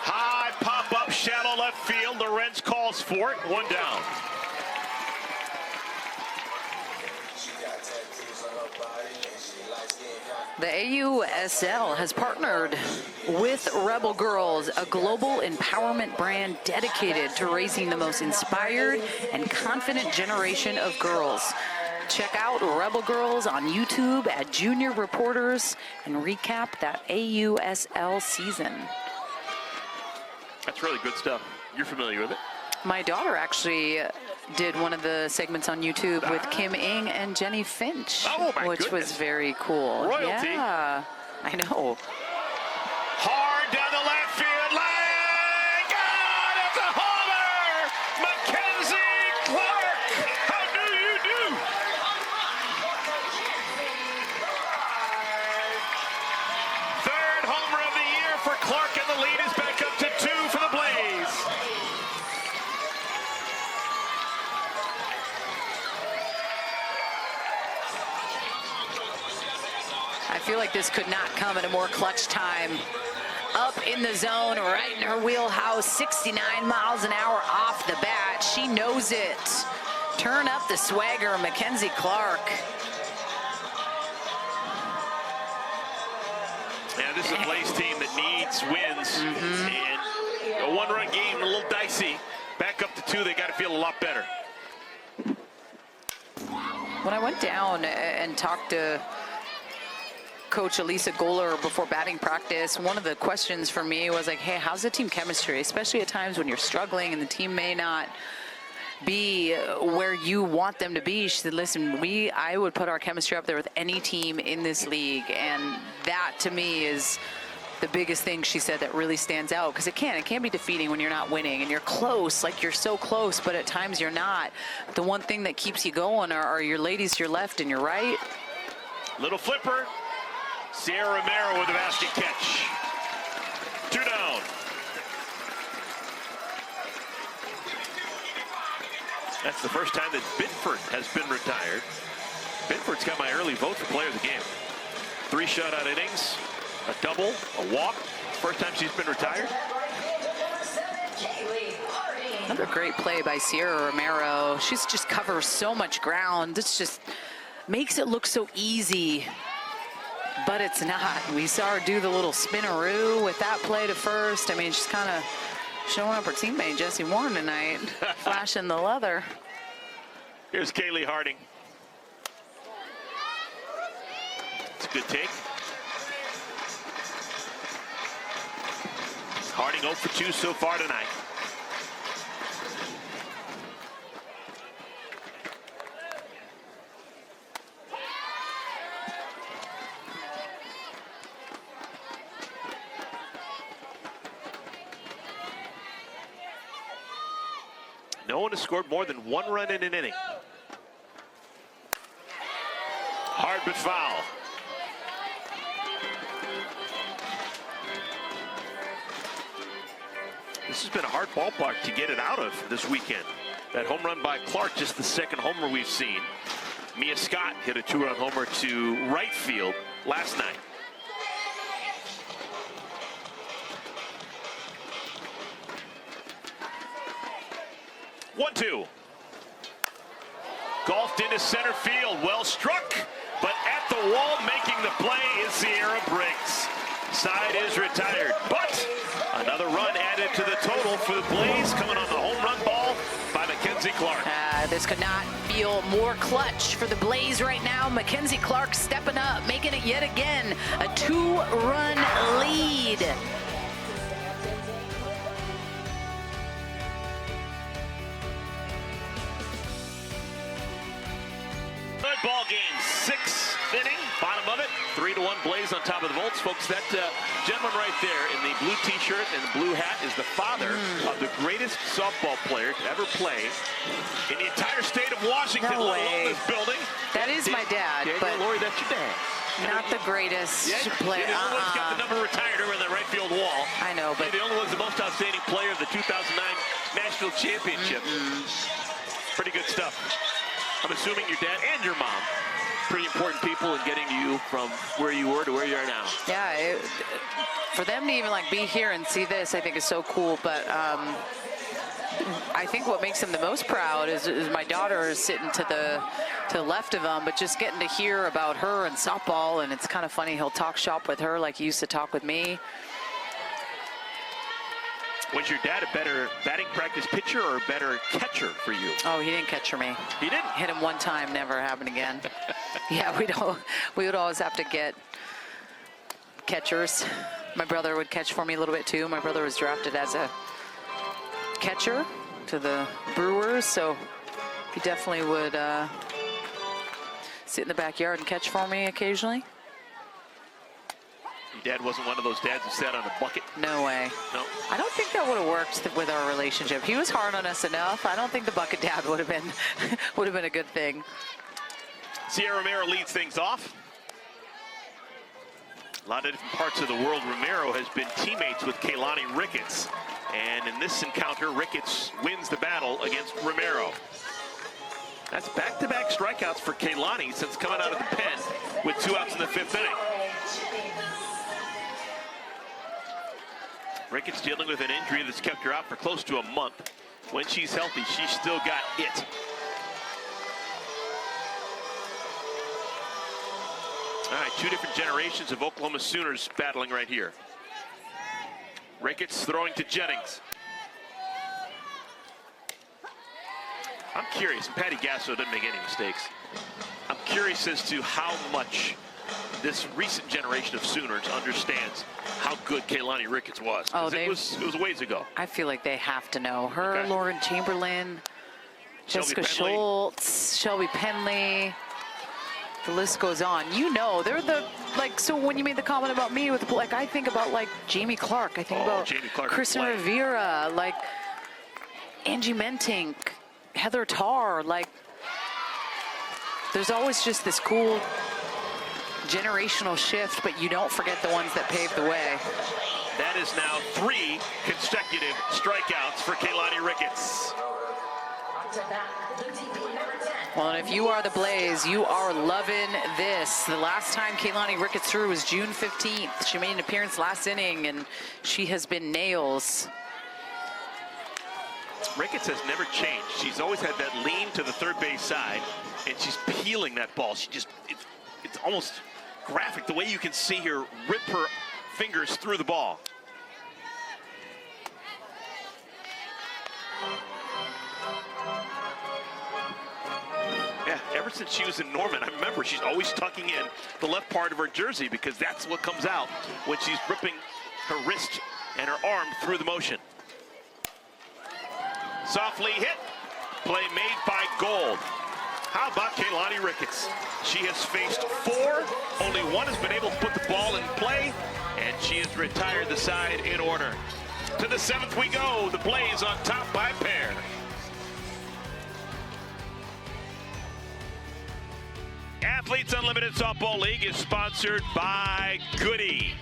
Speaker 3: High pop-up, shallow left field. Lorenz calls for it. 1 down.
Speaker 2: The AUSL has partnered with Rebel Girls, a global empowerment brand dedicated to raising the most inspired and confident generation of girls. Check out Rebel Girls on YouTube at Junior Reporters and recap that AUSL season.
Speaker 3: That's really good stuff. You're familiar with it?
Speaker 2: My daughter actually did one of the segments on YouTube with Kim Ng and Jenny Finch, which was very cool.
Speaker 3: Royalty.
Speaker 2: Yeah, I know.
Speaker 3: Hard down the left field line. God, it's a homer! McKenzie Clark! How do you do? Third homer of the year for Clark, and the lead is back up to 2 for the Blaze.
Speaker 2: I feel like this could not come at a more clutch time. Up in the zone, right in her wheelhouse, 69 miles an hour off the bat. She knows it. Turn up the swagger, McKenzie Clark.
Speaker 3: Yeah, this is a Blaze team that needs wins. And a 1-run game, a little dicey. Back up to 2, they got to feel a lot better.
Speaker 2: When I went down and talked to Coach Elisa Goller before batting practice. One of the questions for me was like, hey, how's the team chemistry, especially at times when you're struggling and the team may not be where you want them to be. She said, listen, I would put our chemistry up there with any team in this league, and that to me is the biggest thing she said that really stands out, because it can be defeating when you're not winning and you're close, like you're so close, but at times you're not. The one thing that keeps you going are your ladies to your left and your right.
Speaker 3: Little flipper. Sierra Romero with a basket catch. 2 down. That's the first time that Binford has been retired. Binford's got my early vote for player of the game. 3 shutout innings, a double, a walk. First time she's been retired.
Speaker 2: Another great play by Sierra Romero. She's just covers so much ground. This just makes it look so easy, but it's not. We saw her do the little spinaroo with that play to first. I mean, she's kind of showing up her teammate Jessie Warren tonight, flashing the leather.
Speaker 3: Here's Kaylee Harding. It's a good take. Harding 0 for 2 so far tonight. No one has scored more than 1 run in an inning. Hard but foul. This has been a hard ballpark to get it out of this weekend. That home run by Clark, just the second homer we've seen. Mia Scott hit a 2-run homer to right field last night. One-two. Golfed into center field. Well struck, but at the wall making the play is Sierra Briggs. Side is retired, but another run added to the total for the Blaze, coming on the home run ball by McKenzie Clark.
Speaker 2: This could not feel more clutch for the Blaze right now. McKenzie Clark stepping up, making it yet again a 2-run lead.
Speaker 3: Good ball game, 6th inning, bottom of it, 3-1 Blaze on top of the Volts. Folks, that gentleman right there in the blue t-shirt and the blue hat is the father of the greatest softball player to ever play in the entire state of Washington.
Speaker 2: No
Speaker 3: let alone
Speaker 2: way.
Speaker 3: this building.
Speaker 2: That is my dad, but
Speaker 3: Lori, that's your dad.
Speaker 2: not the greatest player.
Speaker 3: You're the only one's got the number retired over in the right field wall.
Speaker 2: I know, but
Speaker 3: You're the only one's the most outstanding player of the 2009 National Championship. Pretty good stuff. I'm assuming your dad and your mom, pretty important people in getting you from where you were to where you are now.
Speaker 2: yeah, for them to even like be here and see this, I think is so cool. But I think what makes them the most proud is my daughter is sitting to the left of them, but just getting to hear about her and softball, and it's kind of funny. He'll talk shop with her like he used to talk with me.
Speaker 3: Was your dad a better batting practice pitcher or a better catcher for you?
Speaker 2: Oh, he didn't catcher me.
Speaker 3: He didn't?
Speaker 2: Hit him one time, never happened again. Yeah, we would always have to get catchers. My brother would catch for me a little bit too. My brother was drafted as a catcher to the Brewers, so he definitely would sit in the backyard and catch for me occasionally.
Speaker 3: Your dad wasn't one of those dads who sat on a bucket?
Speaker 2: No way.
Speaker 3: No.
Speaker 2: I don't think that would have worked with our relationship. He was hard on us enough. I don't think the bucket dad would have been a good thing.
Speaker 3: Sierra Romero leads things off. A lot of different parts of the world. Romero has been teammates with Keilani Ricketts. And in this encounter, Ricketts wins the battle against Romero. That's back-to-back strikeouts for Keilani since coming out of the pen with 2 outs in the 5th inning. Ricketts dealing with an injury that's kept her out for close to a month. When she's healthy, she's still got it. All right, 2 different generations of Oklahoma Sooners battling right here. Ricketts throwing to Jennings. I'm curious, Patty Gasso doesn't make any mistakes. I'm curious as to how much this recent generation of Sooners understands how good Kaylani Ricketts was.
Speaker 2: Oh,
Speaker 3: it was a ways ago.
Speaker 2: I feel like they have to know her.
Speaker 3: Okay.
Speaker 2: Lauren Chamberlain, Jessica Schultz, Shelby Penley. The list goes on. You know, they're the, like, so when you made the comment about me with, like, I think about, like, Jamie Clark. I think about
Speaker 3: Jamie Clark
Speaker 2: Kristen Rivera, like, Angie Mentink, Heather Tarr. Like, there's always just this cool generational shift, but you don't forget the ones that paved the way.
Speaker 3: That is now 3 consecutive strikeouts for Kaylani Ricketts.
Speaker 2: Well, and if you are the Blaze, you are loving this. The last time Kaylani Ricketts threw was June 15th. She made an appearance last inning, and she has been nails.
Speaker 3: Ricketts has never changed. She's always had that lean to the third base side, and she's peeling that ball. She just, it's almost graphic the way you can see her rip her fingers through the ball. Yeah, ever since she was in Norman, I remember she's always tucking in the left part of her jersey because that's what comes out when she's ripping her wrist and her arm through the motion. Softly hit, play made by Gold. How about Kaylani Ricketts? She has faced 4, only 1 has been able to put the ball in play, and she has retired the side in order. To the 7th we go, the Blaze on top by a pair. Athletes Unlimited Softball League is sponsored by Goody.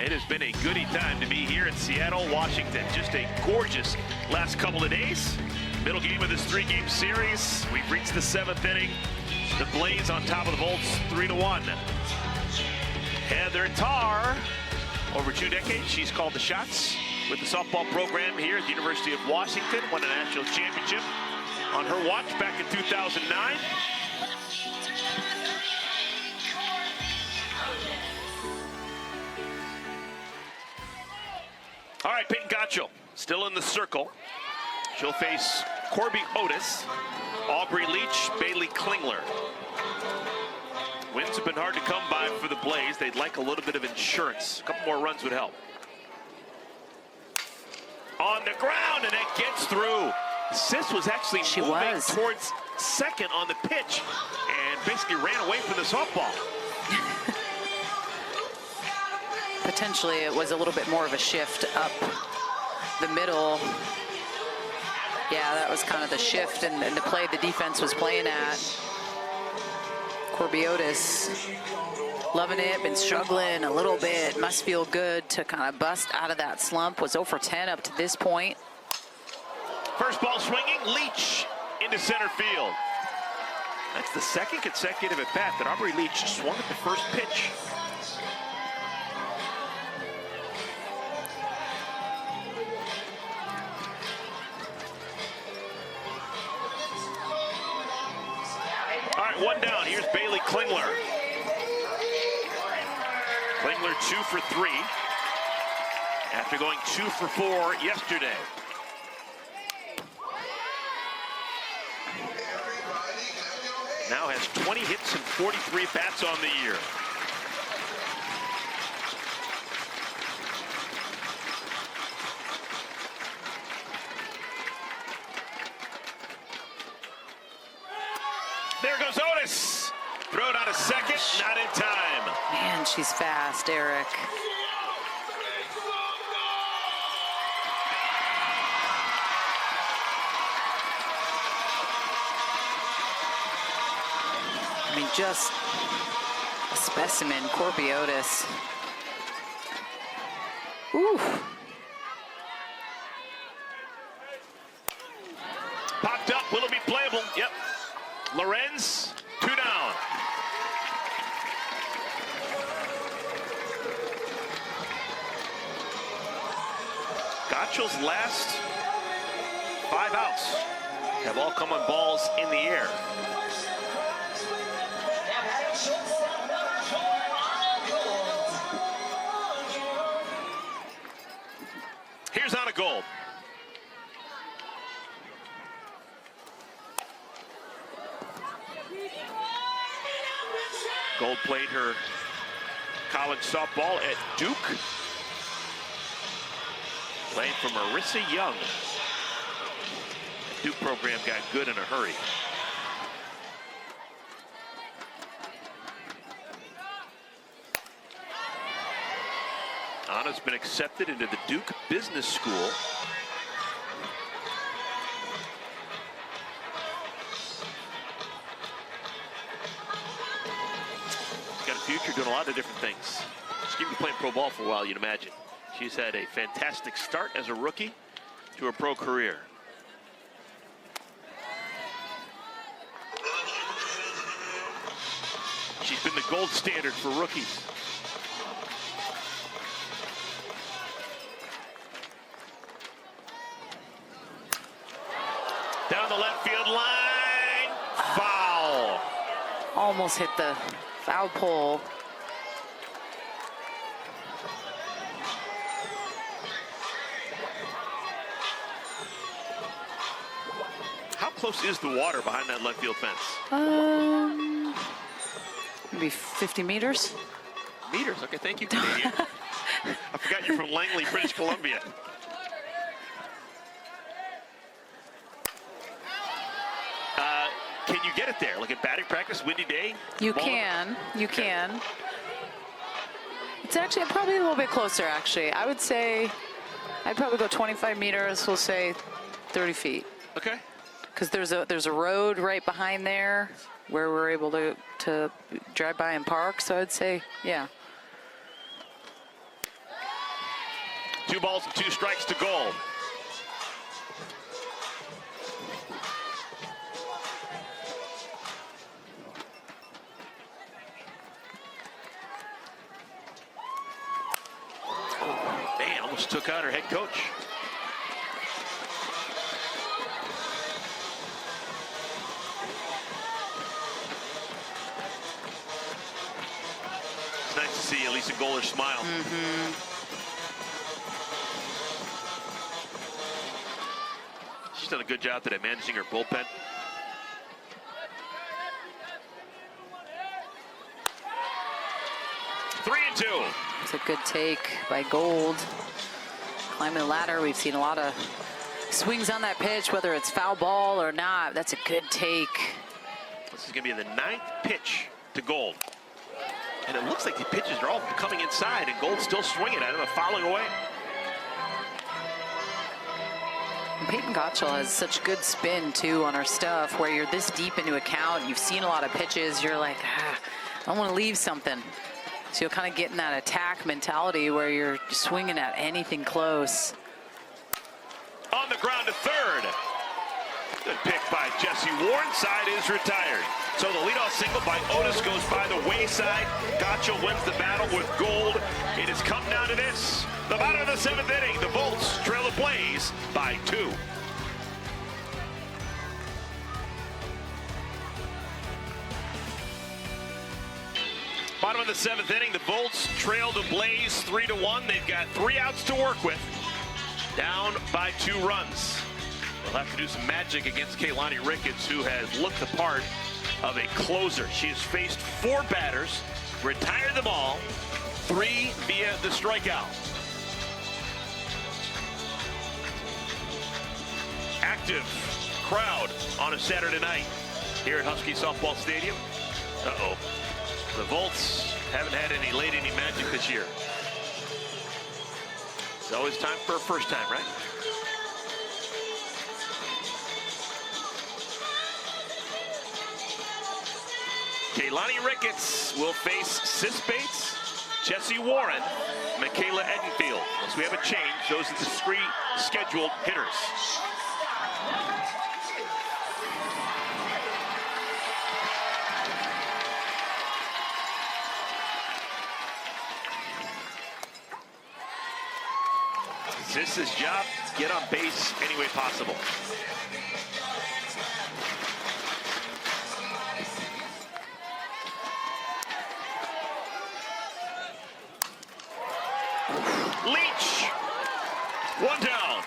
Speaker 3: It has been a goody time to be here in Seattle, Washington. Just a gorgeous last couple of days. Middle game of this 3-game series. We've reached the 7th inning. The Blaze on top of the Bolts, 3-1. Heather Tarr, over 2 decades, she's called the shots with the softball program here at the University of Washington. Won a national championship on her watch back in 2009. All right, Piancastel still in the circle. She'll face Corby Otis, Aubrey Leach, Bailey Klingler. Wins have been hard to come by for the Blaze. They'd like a little bit of insurance. A couple more runs would help. On the ground, and that gets through. Sis was actually moving towards second on the pitch and basically ran away from the softball.
Speaker 2: Potentially it was a little bit more of a shift up the middle. Yeah, that was kind of the shift and the play the defense was playing at. Corby Otis loving it, been struggling a little bit. Must feel good to kind of bust out of that slump. Was 0 for 10 up to this point.
Speaker 3: First ball swinging, Leach into center field. That's the 2nd consecutive at bat that Aubrey Leach swung at the first pitch. All right, 1 down. Here's Bailey Klingler. Klingler 2 for 3 after going 2 for 4 yesterday. Now has 20 hits and 43 bats on the year. There goes Otis. Throw it out of second, not in time.
Speaker 2: Man, she's fast, Eric. I mean, just a specimen, Corby Otis. Ooh.
Speaker 3: Popped up, will it be playable? Yep. Lorenz, 2 down. Gotchel's last 5 outs have all come on balls in the air. Here's on a Gold. Gold played her college softball at Duke. Playing for Marissa Young. The Duke program got good in a hurry. Anna's been accepted into the Duke Business School. She's got a future doing a lot of different things. She's going to be playing pro ball for a while, you'd imagine. She's had a fantastic start as a rookie to her pro career. She's been the gold standard for rookies. Down the left field line, foul.
Speaker 2: Almost hit the foul pole.
Speaker 3: How close is the water behind that left field fence?
Speaker 2: Maybe 50 meters.
Speaker 3: Meters, okay, thank you, Canadian. I forgot you're from Langley, British Columbia. Can you get it there? Like at batting practice, windy day?
Speaker 2: You can. It's actually probably a little bit closer, actually. I would say I'd probably go 25 meters. We'll say 30 feet.
Speaker 3: Okay.
Speaker 2: Because there's a road right behind there where we're able to drive by and park. So I'd say, yeah.
Speaker 3: 2 balls and 2 strikes to goal. Man, almost took out her head coach. It's nice to see Elisa Goller smile. She's done a good job today managing her bullpen. Three and two.
Speaker 2: It's a good take by Gold. Climbing the ladder, we've seen a lot of swings on that pitch, whether it's foul ball or not. That's a good take.
Speaker 3: This is going to be the 9th pitch to Gold. And it looks like the pitches are all coming inside, and Gold's still swinging at him and fouling away.
Speaker 2: And Peyton Gottschall has such good spin, too, on her stuff, where you're this deep into a count. You've seen a lot of pitches. You're like, I want to leave something. So you'll kind of get in that attack mentality where you're swinging at anything close.
Speaker 3: On the ground to third. Good pick by Jesse Warren. Side is retired. So the leadoff single by Otis goes by the wayside. Gottschall wins the battle with Gold. It has come down to this. The bottom of the 7th inning. The Bolts trail the Blaze by 2. Bottom of the 7th inning, the Bolts trail the Blaze 3-1. They've got 3 outs to work with. Down by 2 runs. They'll have to do some magic against Kaylani Ricketts, who has looked the part of a closer. She has faced 4 batters, retired them all, 3 via the strikeout. Active crowd on a Saturday night here at Husky Softball Stadium. Uh-oh. The Bolts haven't had any late inning magic this year. It's always time for a first time, right? Kaylani Ricketts will face Sis Bates, Jesse Warren, Michaela Edenfield. Unless we have a change, those are the 3 scheduled hitters. Sis's job, get on base any way possible. Leach, 1 down.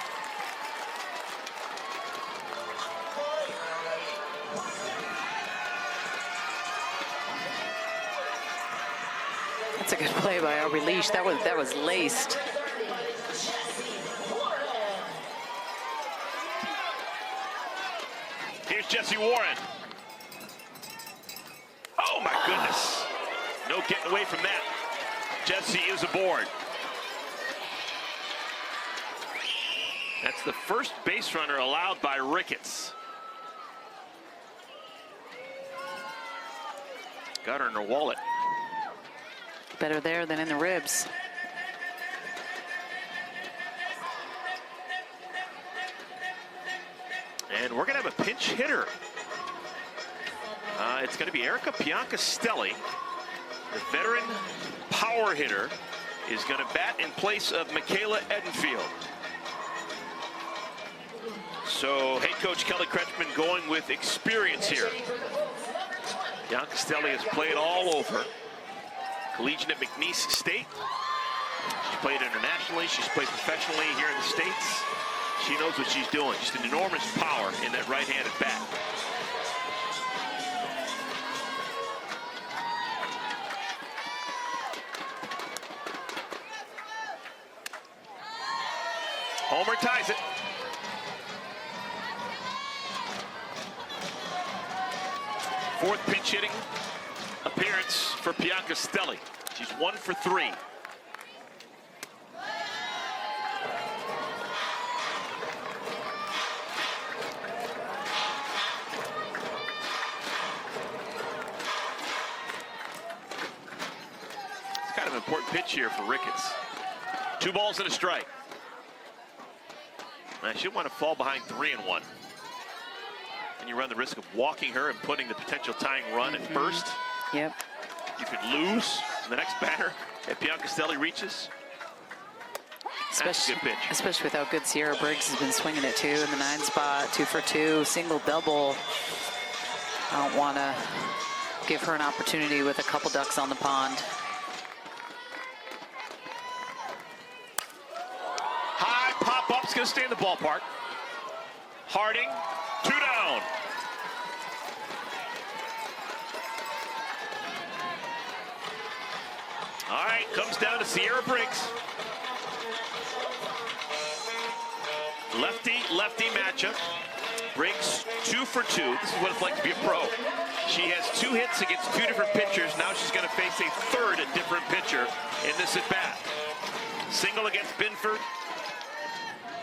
Speaker 2: Leach, that was laced.
Speaker 3: Here's Jesse Warren. Oh my goodness. No getting away from that. Jesse is aboard. That's the first base runner allowed by Ricketts. Got her in her wallet.
Speaker 2: Better there than in the ribs.
Speaker 3: And we're going to have a pinch hitter. It's going to be Erica Piancastel. The veteran power hitter is going to bat in place of M Edenfield. So head coach Kelly Kretschmann going with experience here. Piancastel has played all over. Collegiate at McNeese State. She's played internationally. She's played professionally here in the States. She knows what she's doing. Just an enormous power in that right-handed bat. Homer ties it. Fourth pinch hitting appearance for Piancastel. She's 1 for 3. It's kind of an important pitch here for Ricketts. 2 balls and a strike. Now she'll want to fall behind 3-1. And you run the risk of walking her and putting the potential tying run at first.
Speaker 2: Yep.
Speaker 3: You could lose the next batter if Piancastel reaches. That's a good pitch.
Speaker 2: Especially with how good Sierra Briggs has been swinging it too in the 9 spot, 2 for 2, single double. I don't want to give her an opportunity with a couple ducks on the pond.
Speaker 3: High pop-up's going to stay in the ballpark. Harding, 2 down. All right, comes down to Sierra Briggs. Lefty matchup. Briggs 2 for 2. This is what it's like to be a pro. She has 2 hits against 2 different pitchers. Now she's going to face a third different pitcher in this at bat. Single against Binford.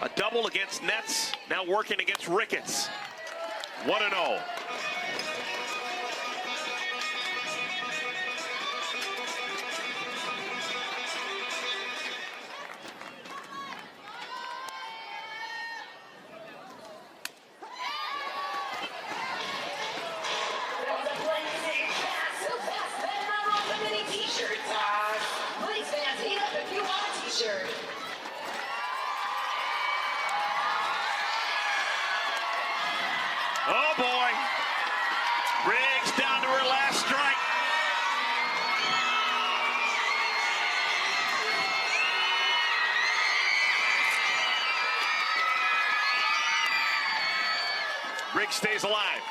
Speaker 3: A double against Nets. Now working against Ricketts. 1-0. Oh boy, Briggs down to her last strike. Briggs stays alive.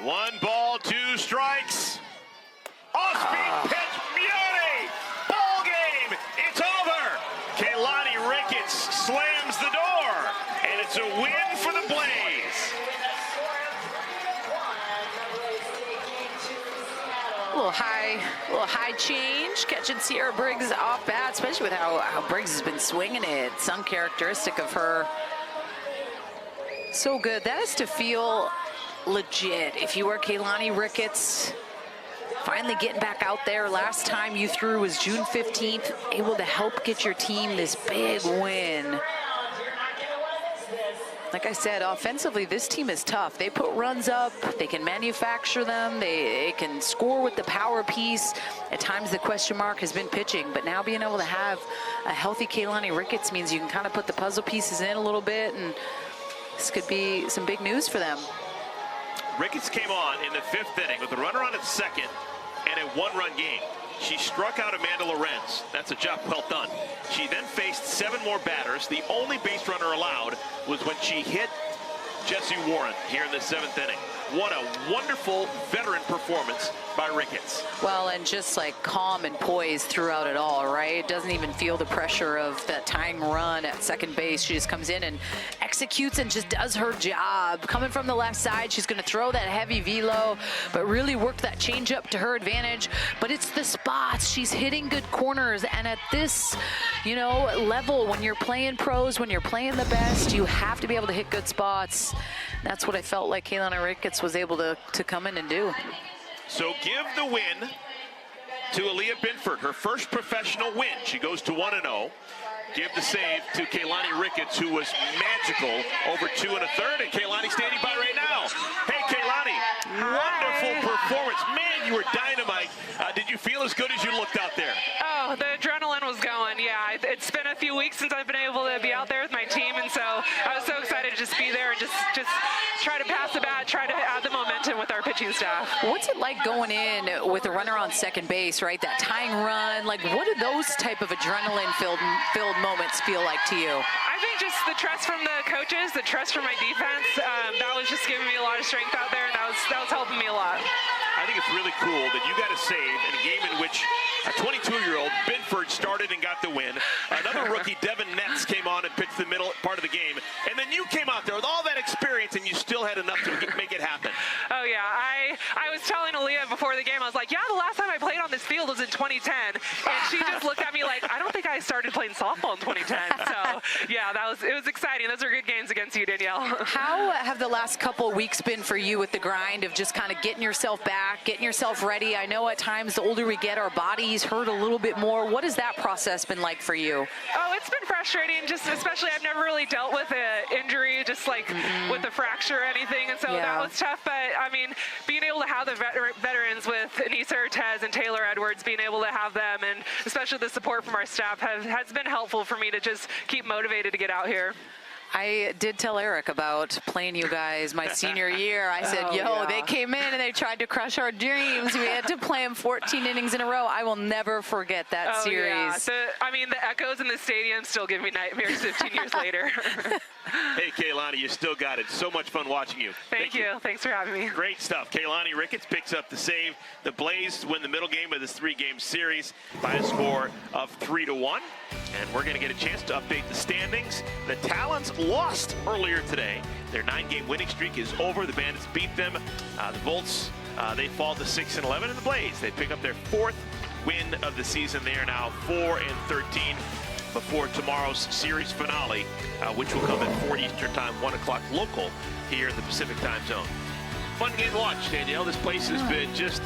Speaker 3: One ball, 2 strikes. Off-speed pitch, beauty! Ball game, it's over! Keilani Ricketts slams the door, and it's a win for the Blaze.
Speaker 2: A little high change, catching Sierra Briggs off bat, especially with how Briggs has been swinging it. Some characteristic of her. So good. That is to feel legit. If you were Keilani Ricketts, finally getting back out there. Last time you threw was June 15th, able to help get your team this big win. Like I said, offensively, this team is tough. They put runs up, they can manufacture them, they can score with the power piece. At times the question mark has been pitching, but now being able to have a healthy Keilani Ricketts means you can kind of put the puzzle pieces in a little bit, and this could be some big news for them.
Speaker 3: Ricketts came on in the 5th inning with a runner on at second and a 1-run game. She struck out Amanda Lorenz. That's a job well done. She then faced 7 more batters. The only base runner allowed was when she hit Jessie Warren here in the 7th inning. What a wonderful veteran performance by Ricketts.
Speaker 2: Well, and just like calm and poised throughout it all, right? Doesn't even feel the pressure of that tying run at second base. She just comes in and executes and just does her job. Coming from the left side, she's going to throw that heavy velo, but really work that changeup to her advantage. But it's the spots. She's hitting good corners, and at this, you know, level, when you're playing pros, when you're playing the best, you have to be able to hit good spots. That's what I felt like Kaylani Ricketts was able to come in and do.
Speaker 3: So give the win to Aaliyah Binford, her first professional win. She goes to 1-0. Give the save to Kaylani Ricketts, who was magical over 2 1/3, and Kaylani standing by right now. Hey, Kaylani, wonderful performance. Man, you were dynamite. Did you feel as good as you looked out there?
Speaker 10: Oh, the adrenaline was going. Yeah, it's been a few weeks since I've been able to be out there with my team, and so I was so excited to just be there and just try to pass the bat, try to add the momentum with our pitching staff.
Speaker 2: What's it like going in with a runner on second base, right? That tying run, like what do those type of adrenaline-filled moments feel like to you?
Speaker 10: I think just the trust from the coaches, the trust from my defense, that was just giving me a lot of strength out there, and that was helping me a lot.
Speaker 3: I think it's really cool that you got a save in a game in which a 22-year-old Binford started and got the win. Another rookie, Devin Netz, came on and pitched the middle part of the game. And then you came out there with all that experience, and you still had enough to make it happen.
Speaker 10: Oh, yeah. I was telling Aaliyah before the game, I was like, yeah, the last time I played on this field was in 2010. And she just looked at me like, I don't think I started playing softball in 2010. So, yeah, it was exciting. Those are good games against you, Danielle.
Speaker 2: How have the last couple weeks been for you with the grind of just kind of getting yourself back, getting yourself ready? I know at times the older we get, our bodies hurt a little bit more. What has that process been like for you?
Speaker 10: Oh, it's been frustrating, just especially I've never really dealt with an injury, just like with a fracture or anything, and so that was tough. But I mean, being able to have the veterans with Anissa Ortez and Taylor Edwards, being able to have them, and especially the support from our staff has been helpful for me to just keep motivated to get out here.
Speaker 2: I did tell Eric about playing you guys my senior year. I said, they came in and they tried to crush our dreams. We had to play them 14 innings in a row. I will never forget that series.
Speaker 10: Yeah. The echoes in the stadium still give me nightmares 15 years later.
Speaker 3: Hey, Kaylani, you still got it. So much fun watching you.
Speaker 10: Thank you. Thanks for having me.
Speaker 3: Great stuff. Kaylani Ricketts picks up the save. The Blaze win the middle game of this 3-game series by a score of 3-1. And we're going to get a chance to update the standings. The Talons lost earlier today. Their 9-game winning streak is over. The Bandits beat them. The Volts, they fall to 6-11. And the Blaze, they pick up their 4th win of the season. They are now 4-13 before tomorrow's series finale, which will come at 4 Eastern time, 1 o'clock local here in the Pacific time zone. Fun game to watch, Danielle. This place has been just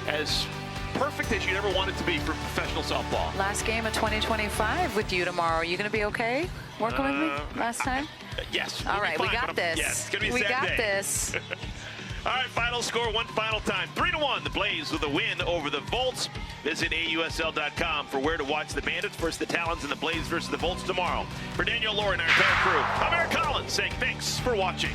Speaker 3: as perfect as you'd ever want it to be for professional softball.
Speaker 2: Last game of 2025 with you tomorrow. Are you going to be okay working with me last time?
Speaker 3: Yes.
Speaker 2: All right, we got this.
Speaker 3: Yes, it's going to be a sad day.
Speaker 2: We got this.
Speaker 3: All right, final score, one final time. 3-1, the Blaze with a win over the Volts. Visit AUSL.com for where to watch the Bandits versus the Talons and the Blaze versus the Volts tomorrow. For Daniel, Laura, and our entire crew, I'm Eric Collins saying thanks for watching.